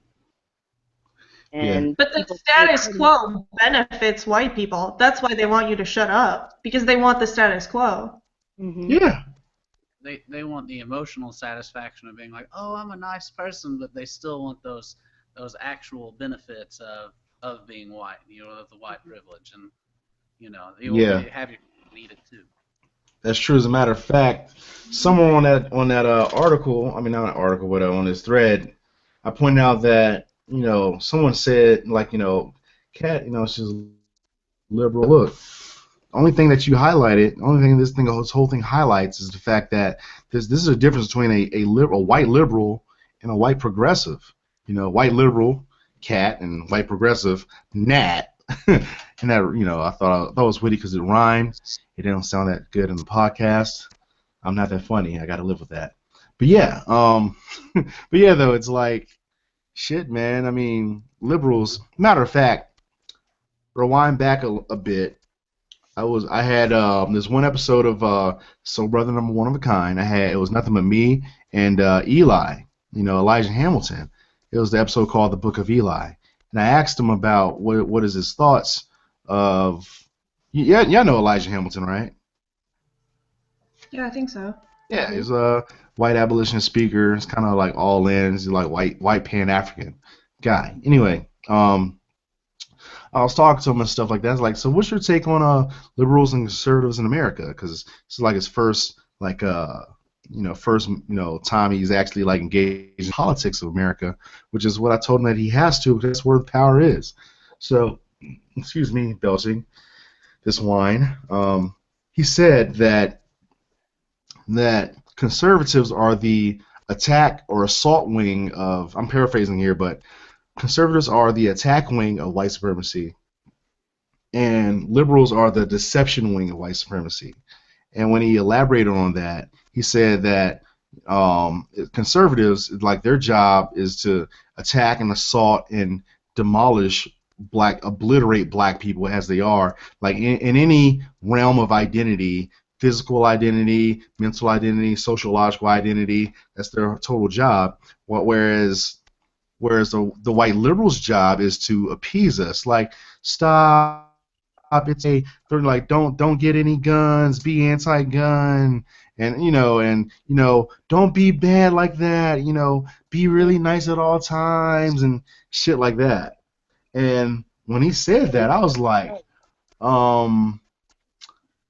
And but the status quo benefits white people. That's why they want you to shut up, because they want the status quo. Yeah. They want the emotional satisfaction of being like, oh, I'm a nice person, but they still want those actual benefits of being white, you know, of the white privilege, and you know, you have your need it too. That's true. As a matter of fact, somewhere on that article, I mean not an article, but on this thread, I pointed out that, you know, someone said, like, you know, Kat, you know, she's liberal. Look, only thing that you highlighted, only thing this whole thing highlights is the fact that this is a difference between a white liberal and a white progressive. You know, white liberal, Kat, and white progressive, Nat. And that, you know, I thought it was witty because it rhymed. It didn't sound that good in the podcast. I'm not that funny. I got to live with that. But yeah, though, it's like, shit, man. I mean, liberals. Matter of fact, rewind back a bit. I had this one episode of Soul Brother Number One of a Kind. It was nothing but me and Eli. You know, Elijah Hamilton. It was the episode called The Book of Eli, and I asked him about what is his thoughts of. Y'all know Elijah Hamilton, right? Yeah, I think so. Yeah, he's a white abolitionist speaker. It's kind of like all in. He's like white Pan-African guy. Anyway, I was talking to him and stuff like that. I was like, so what's your take on liberals and conservatives in America? Because it's like his first time he's actually like engaged in politics of America, which is what I told him that he has to, because that's where the power is. So, excuse me, belching this wine. He said that conservatives are the attack or assault wing of, I'm paraphrasing here, but conservatives are the attack wing of white supremacy, and liberals are the deception wing of white supremacy. And when he elaborated on that, he said that conservatives, like, their job is to attack and assault and demolish obliterate black people as they are, like in any realm of identity, physical identity, mental identity, sociological identity. That's their total job. Whereas the white liberals' job is to appease us, like, stop they're like, don't get any guns, be anti-gun, and don't be bad like that, be really nice at all times and shit like that. And when he said that, I was like, I'm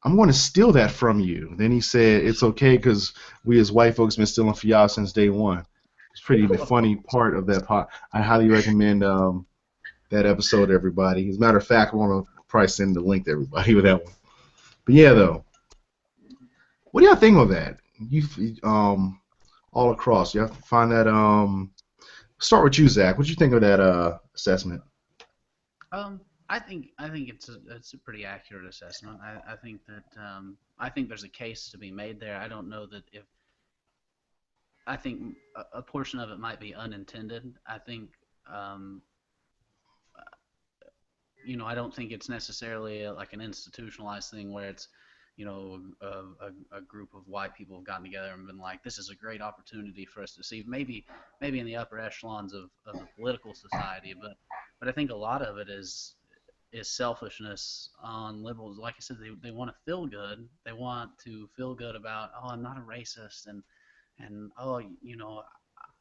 going to steal that from you. Then he said, it's okay because we as white folks been stealing for y'all since day one. It's pretty the funny part of that part. I highly recommend that episode to everybody. As a matter of fact, I want to probably send the link to everybody with that one. But yeah, though, what do y'all think of that? You all across, you have to find that. Start with you, Zach. What do you think of that assessment? I think it's a pretty accurate assessment. I think that I think there's a case to be made there. I don't know that if I think a portion of it might be unintended. I think I don't think it's necessarily like an institutionalized thing where it's a group of white people have gotten together and been like, this is a great opportunity for us to see maybe in the upper echelons of the political society, but I think a lot of it is selfishness on liberals. Like I said, they want to feel good. They want to feel good about, oh, I'm not a racist, and oh,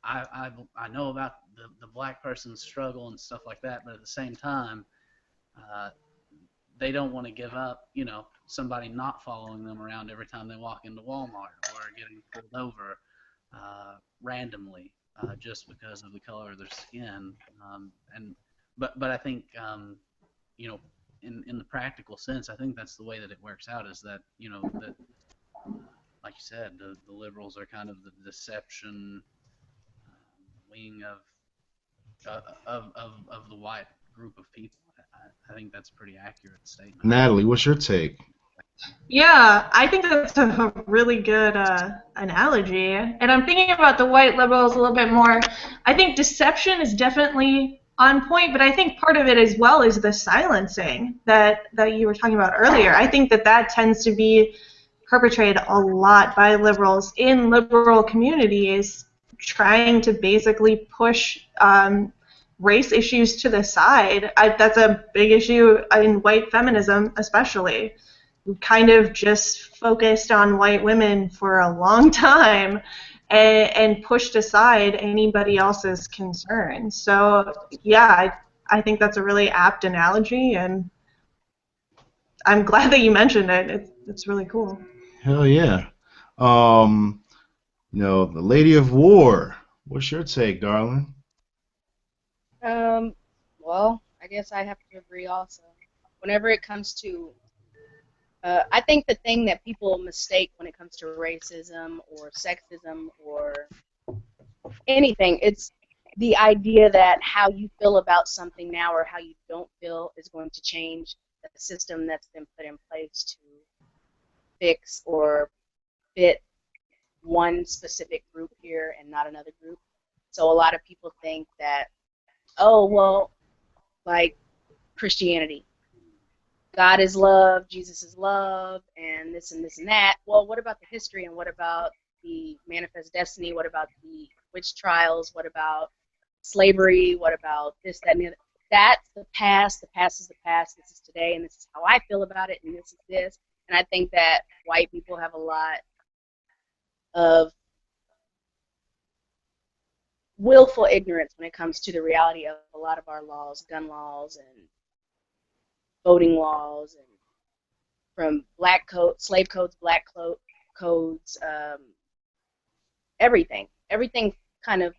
I know about the black person's struggle and stuff like that. But at the same time, they don't want to give up, somebody not following them around every time they walk into Walmart or getting pulled over randomly just because of the color of their skin. But I think in the practical sense, I think that's the way that it works out. Is that that like you said, the liberals are kind of the deception wing of the white group of people. I think that's a pretty accurate statement. Natalie, what's your take? Yeah, I think that's a really good analogy. And I'm thinking about the white liberals a little bit more. I think deception is definitely on point, but I think part of it as well is the silencing that you were talking about earlier. I think that tends to be perpetrated a lot by liberals in liberal communities, trying to basically push race issues to the side. That's a big issue in white feminism, especially. We kind of just focused on white women for a long time and pushed aside anybody else's concerns. So, yeah, I think that's a really apt analogy, and I'm glad that you mentioned it. It's really cool. Hell yeah. The Lady of War. What's your take, darling? Well, I guess I have to agree also. Whenever it comes to I think the thing that people mistake when it comes to racism or sexism or anything, it's the idea that how you feel about something now or how you don't feel is going to change the system that's been put in place to fix or fit one specific group here and not another group. So a lot of people think that, oh, well, like Christianity. God is love, Jesus is love, and this and this and that. Well, what about the history and what about the manifest destiny? What about the witch trials? What about slavery? What about this, that, and the other? That's the past. The past is the past. This is today, and this is how I feel about it, and this is this. And I think that white people have a lot of willful ignorance when it comes to the reality of a lot of our laws, gun laws, and voting laws, and from slave codes, black codes, everything. Everything kind of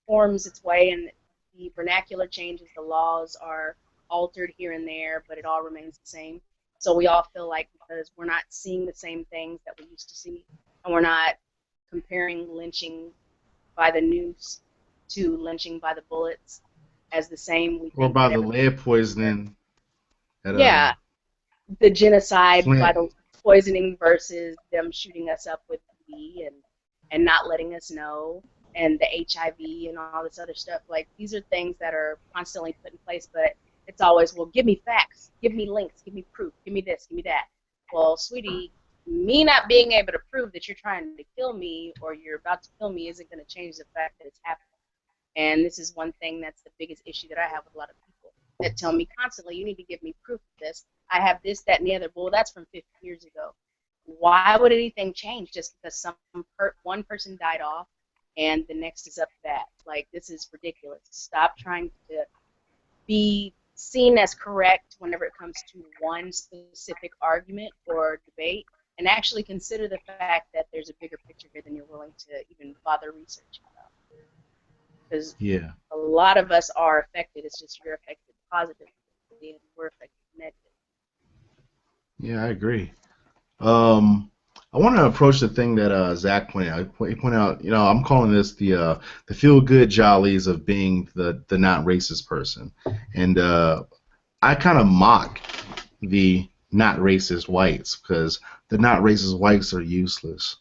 forms its way, and the vernacular changes. The laws are altered here and there, but it all remains the same. So we all feel like because we're not seeing the same things that we used to see, and we're not comparing lynching by the noose to lynching by the bullets as the same. Or by the lead poisoning. Yeah, the genocide Flint. by the poisoning versus them shooting us up with B and not letting us know, and the HIV and all this other stuff. Like, these are things that are constantly put in place, but it's always, well, give me facts, give me links, give me proof, give me this, give me that. Well, sweetie, me not being able to prove that you're trying to kill me or you're about to kill me isn't going to change the fact that it's happening. And this is one thing that's the biggest issue that I have with a lot of people that tell me constantly, you need to give me proof of this. I have this, that, and the other. Well, that's from 50 years ago. Why would anything change just because one person died off and the next is up to bat? Like, this is ridiculous. Stop trying to be seen as correct whenever it comes to one specific argument or debate, and actually consider the fact that there's a bigger picture here than you're willing to even bother researching about. Because Yeah. a lot of us are affected. It's just you're affected positively and we're affected negatively. Yeah, I agree. I want to approach the thing that Zach pointed out. He pointed out, I'm calling this the feel-good jollies of being the not racist person, and I kind of mock the not racist whites because the not racist whites are useless.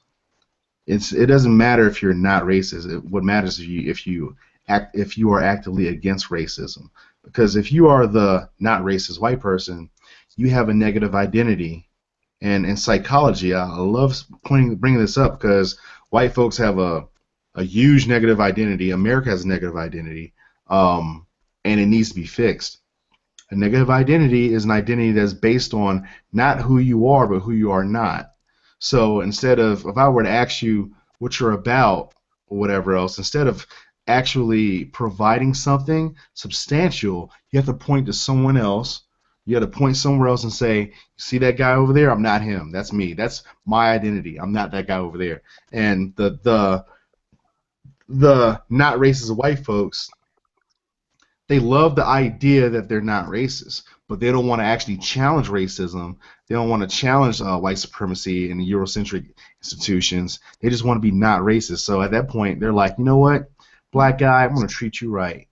It doesn't matter if you're not racist. What matters is if you are actively against racism. Because if you are the not racist white person, you have a negative identity. And in psychology, I love bringing this up because white folks have a huge negative identity. America has a negative identity, and it needs to be fixed. A negative identity is an identity that's based on not who you are, but who you are not. So instead of, if I were to ask you what you're about or whatever else, instead of actually providing something substantial, you have to point to someone else. You have to point somewhere else and say, you see that guy over there? I'm not him. That's me. That's my identity. I'm not that guy over there. And the not racist white folks, they love the idea that they're not racist, but they don't want to actually challenge racism. They don't want to challenge white supremacy and the Eurocentric institutions. They just want to be not racist. So at that point, they're like, you know what, black guy, I'm going to treat you right.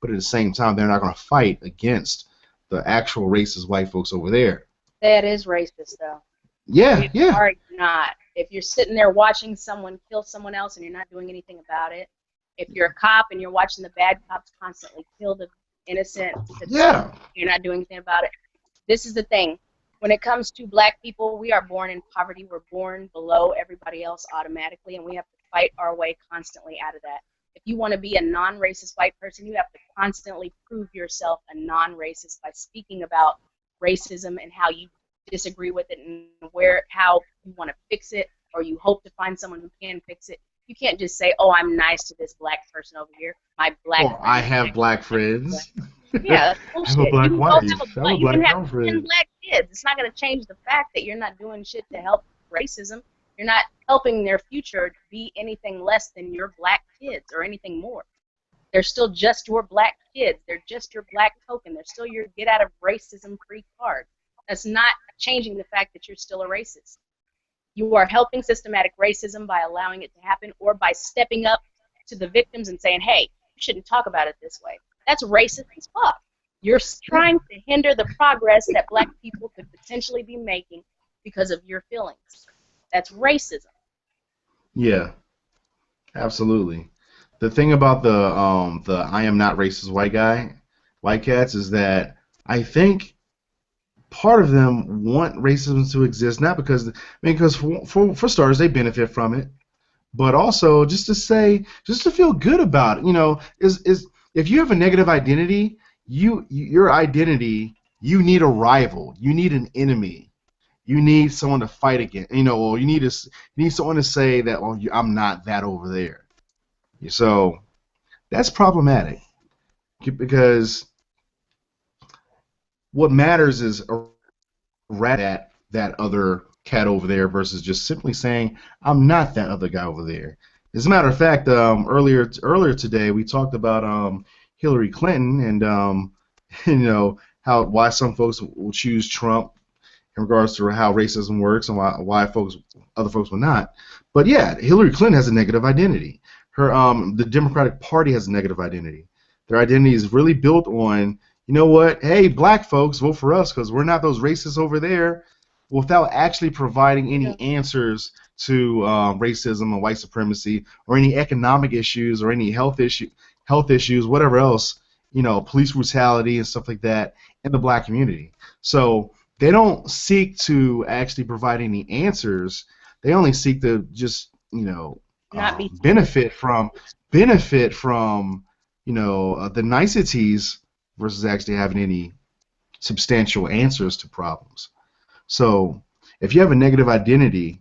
But at the same time, they're not going to fight against the actual racist white folks over there. That is racist, though. Yeah, yeah. Or not. If you're sitting there watching someone kill someone else and you're not doing anything about it, if you're a cop and you're watching the bad cops constantly kill the innocent, you're not doing anything about it. This is the thing. When it comes to black people, we are born in poverty. We're born below everybody else automatically, and we have to fight our way constantly out of that. If you want to be a non-racist white person, you have to constantly prove yourself a non-racist by speaking about racism and how you disagree with it and how you want to fix it, or you hope to find someone who can fix it. You can't just say, "Oh, I'm nice to this black person over here." My black. Oh, I have black friends. Yeah, that's bullshit. I have a black wife. You can have 10 black kids. It's not going to change the fact that you're not doing shit to help racism. You're not helping their future to be anything less than your black kids or anything more. They're still just your black kids. They're just your black token. They're still your get out of racism free card. That's not changing the fact that you're still a racist. You are helping systematic racism by allowing it to happen or by stepping up to the victims and saying, hey, you shouldn't talk about it this way. That's racist as fuck. You're trying to hinder the progress that black people could potentially be making because of your feelings. That's racism. Yeah, absolutely. The thing about the I am not racist white cats is that I think part of them want racism to exist, not because for starters they benefit from it, but also just to feel good about it. Is if you have a negative identity, your identity, you need a rival, you need an enemy. You need someone to fight against, or you need someone to say that, oh, I'm not that over there. So that's problematic because what matters is that other cat over there versus just simply saying I'm not that other guy over there. As a matter of fact, earlier today we talked about Hillary Clinton and why some folks will choose Trump in regards to how racism works and why other folks will not. But yeah, Hillary Clinton has a negative identity. The Democratic Party has a negative identity. Their identity is really built on, you know what? Hey, black folks, vote for us because we're not those racists over there, without actually providing any answers to racism and white supremacy or any economic issues or any health issues, whatever else, police brutality and stuff like that in the black community. So they don't seek to actually provide any answers. They only seek to just, benefit from, the niceties versus actually having any substantial answers to problems. So if you have a negative identity,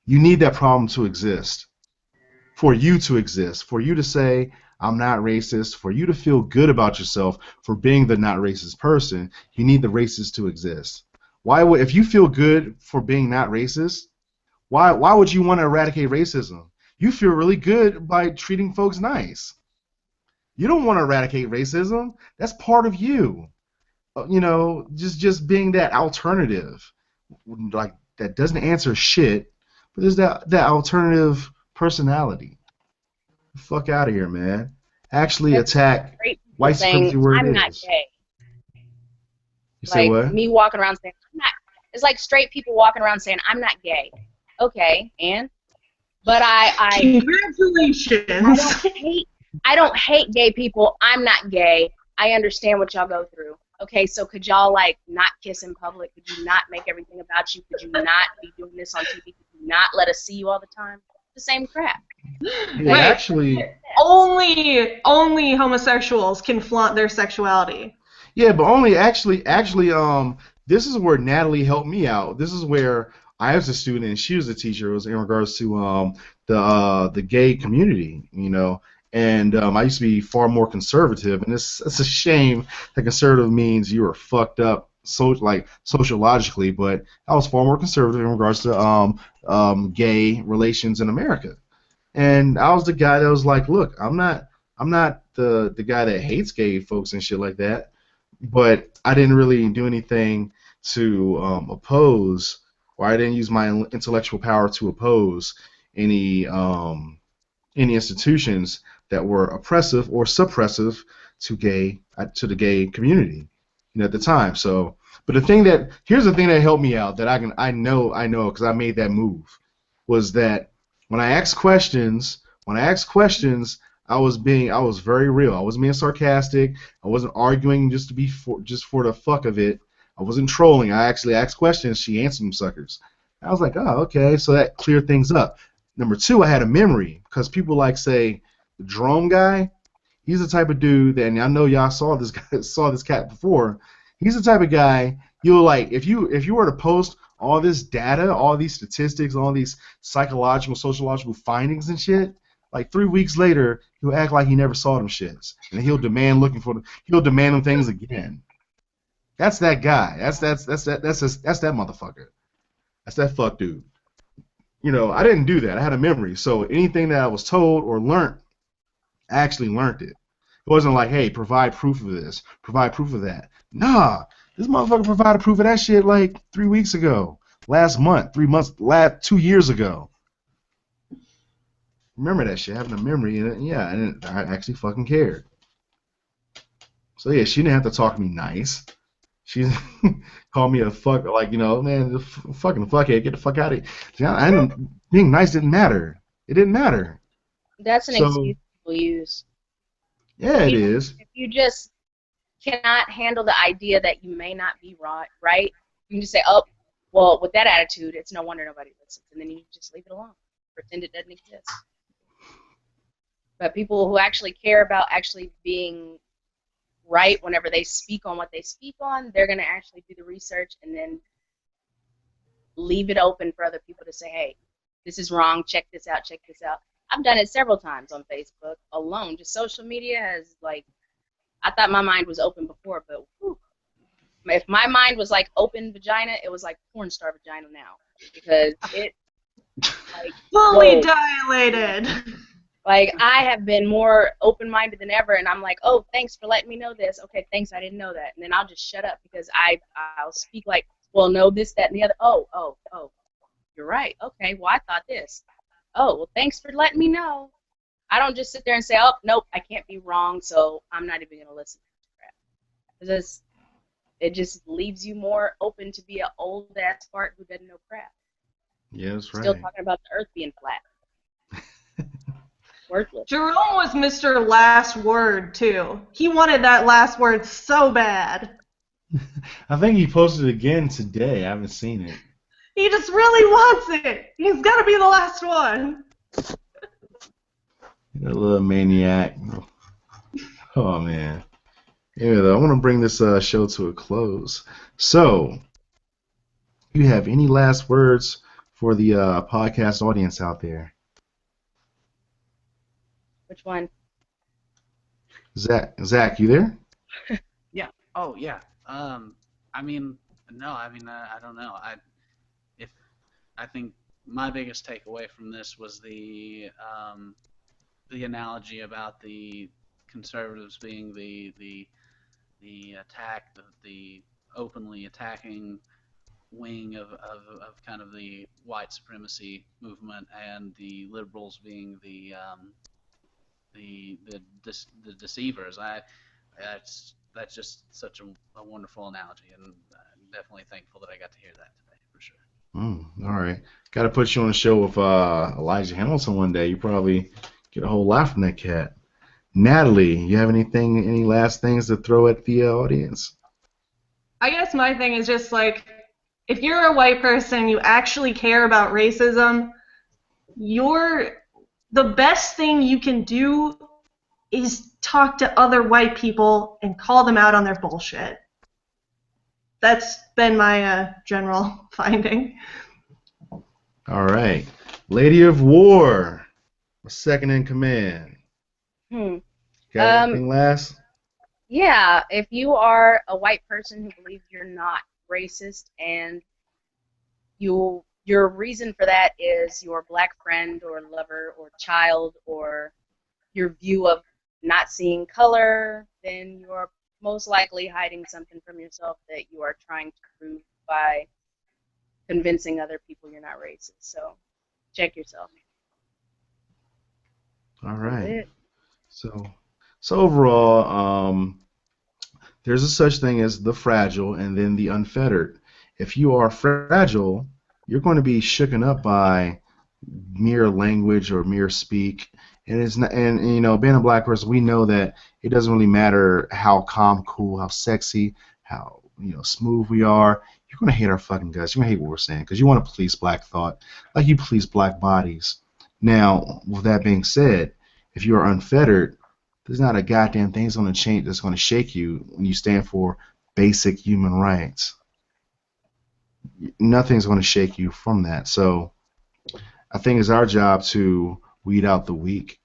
you need that problem to exist, for you to exist, for you to say, I'm not racist, for you to feel good about yourself for being the not racist person. You need the racist to exist. If you feel good for being not racist, why would you want to eradicate racism? You feel really good by treating folks nice. You don't want to eradicate racism. That's part of you. Just being that alternative, like that doesn't answer shit, but there's that alternative personality. Fuck out of here, man. Actually attack white supremacy where it is. I'm not gay. You say what? Me walking around saying I'm not. It's like straight people walking around saying I'm not gay. Okay, but I Congratulations. I don't hate gay people. I'm not gay. I understand what y'all go through. Okay, so could y'all not kiss in public? Could you not make everything about you? Could you not be doing this on TV? Could you not let us see you all the time? The same crap. Yeah, actually, only homosexuals can flaunt their sexuality. Yeah, but only actually, this is where Natalie helped me out. This is where I was a student and she was a teacher. It was in regards to the gay community, And I used to be far more conservative, and it's a shame that conservative means you are fucked up, sociologically. But I was far more conservative in regards to gay relations in America, and I was the guy that was like, look, I'm not the guy that hates gay folks and shit like that, but I didn't really do anything to oppose, or I didn't use my intellectual power to oppose any institutions that were oppressive or suppressive to the gay community, at the time. So, but here's the thing that helped me out that I know because I made that move, was that when I asked questions, I was very real. I wasn't being sarcastic. I wasn't arguing just for the fuck of it. I wasn't trolling. I actually asked questions. She answered them suckers. I was like, oh, okay, so that cleared things up. Number two, I had a memory, because people say the Jerome guy. He's the type of dude that, and I know y'all saw this cat before. He's the type of guy you'll if you were to post all this data, all these statistics, all these psychological, sociological findings and shit. 3 weeks later, he'll act like he never saw them shits, and he'll demand them things again. That's that guy. That's that motherfucker. That's that fuck dude. I didn't do that. I had a memory. So anything that I was told or learned, I actually learned it. It wasn't like, hey, provide proof of this, provide proof of that. Nah, this motherfucker provided proof of that shit 3 weeks ago, last month, 3 months, 2 years ago. Remember that shit, having a memory, and I actually fucking cared. So yeah, she didn't have to talk to me nice. She called me a fuck, man, fucking fuckhead, get the fuck out of here. Being nice didn't matter. It didn't matter. That's an excuse people use. Yeah, it is. If you just cannot handle the idea that you may not be right, you can just say, oh, well, with that attitude, it's no wonder nobody listens, and then you just leave it alone. Pretend it doesn't exist. But people who actually care about actually being right whenever they speak on what they speak on, they're going to actually do the research and then leave it open for other people to say, hey, this is wrong, check this out, check this out. I've done it several times on Facebook alone. Just social media has, I thought my mind was open before, but whew, if my mind was like open vagina, it was like porn star vagina now, because it fully dilated. I have been more open-minded than ever, and I'm like, oh, thanks for letting me know this. Okay, thanks, I didn't know that. And then I'll just shut up, because I'll speak well, no, this, that, and the other. Oh, you're right. Okay, well, I thought this. Oh, well, thanks for letting me know. I don't just sit there and say, oh, nope, I can't be wrong, so I'm not even going to listen to this crap. Because it just leaves you more open to be an old-ass fart who doesn't know crap. Yeah, that's right. Still talking about the earth being flat. Worthless. Jerome was Mr. Last Word, too. He wanted that last word so bad. I think he posted it again today. I haven't seen it. He just really wants it. He's got to be the last one. A little maniac. Oh, man. Anyway, though, I want to bring this show to a close. So, you have any last words for the podcast audience out there? Which one? Zach, you there? Yeah. Oh, yeah. I mean, no. I mean, I don't know. If I think my biggest takeaway from this was the analogy about the conservatives being the attack, the openly attacking wing of kind of the white supremacy movement, and the liberals being the deceivers. That's just such a wonderful analogy, and I'm definitely thankful that I got to hear that today for sure. All right. Got to put you on a show with Elijah Hamilton one day. You probably get a whole lot from that cat. Natalie, you have any last things to throw at the audience? I guess my thing is just like, if you're a white person, you actually care about racism, the best thing you can do is talk to other white people and call them out on their bullshit. That's been my general finding. All right. Lady of War, second in command. Hmm. Got anything last? Yeah, if you are a white person who believes you're not racist and your reason for that is your black friend or lover or child or your view of not seeing color, then you're most likely hiding something from yourself that you are trying to prove by convincing other people you're not racist. So check yourself. All That's right. it. So overall, there's a such thing as the fragile and then the unfettered. If you are fragile, you're going to be shooken up by mere language or mere speak. And it's not, and you know, being a black person, we know that it doesn't really matter how calm, cool, how sexy, how smooth we are. You're gonna hate our fucking guts. You're gonna hate what we're saying because you want to police black thought, like you police black bodies. Now, with that being said, if you are unfettered, there's not a goddamn thing that's gonna change. That's gonna shake you when you stand for basic human rights. Nothing's gonna shake you from that. So I think it's our job to weed out the weak,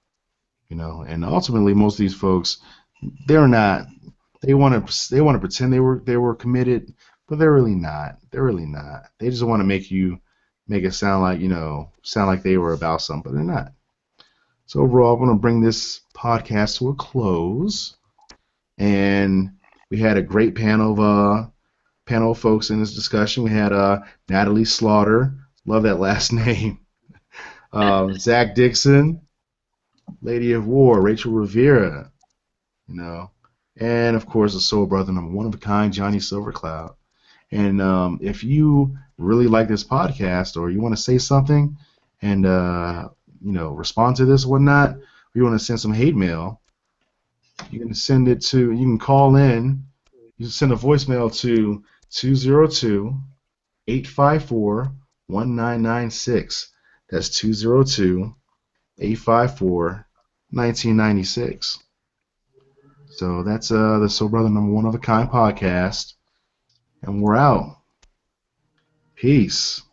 and ultimately most of these folks, they're not. They want to pretend they were committed, but they're really not. They're really not. They just want to make it sound like they were about something, but they're not. So overall, I'm going to bring this podcast to a close, and we had a great panel of folks in this discussion. We had Natalie Slaughter, love that last name. Zach Dixon, Lady of War, Rachel Rivera, and of course the soul brother number one of a kind, Johnny Silvercloud. And if you really like this podcast or you want to say something and respond to this or whatnot, or you want to send some hate mail, you can call in, you can send a voicemail to 202-854-1996. That's 202-854-1996. So that's the Soul Brother number one of a kind podcast, and we're out. Peace.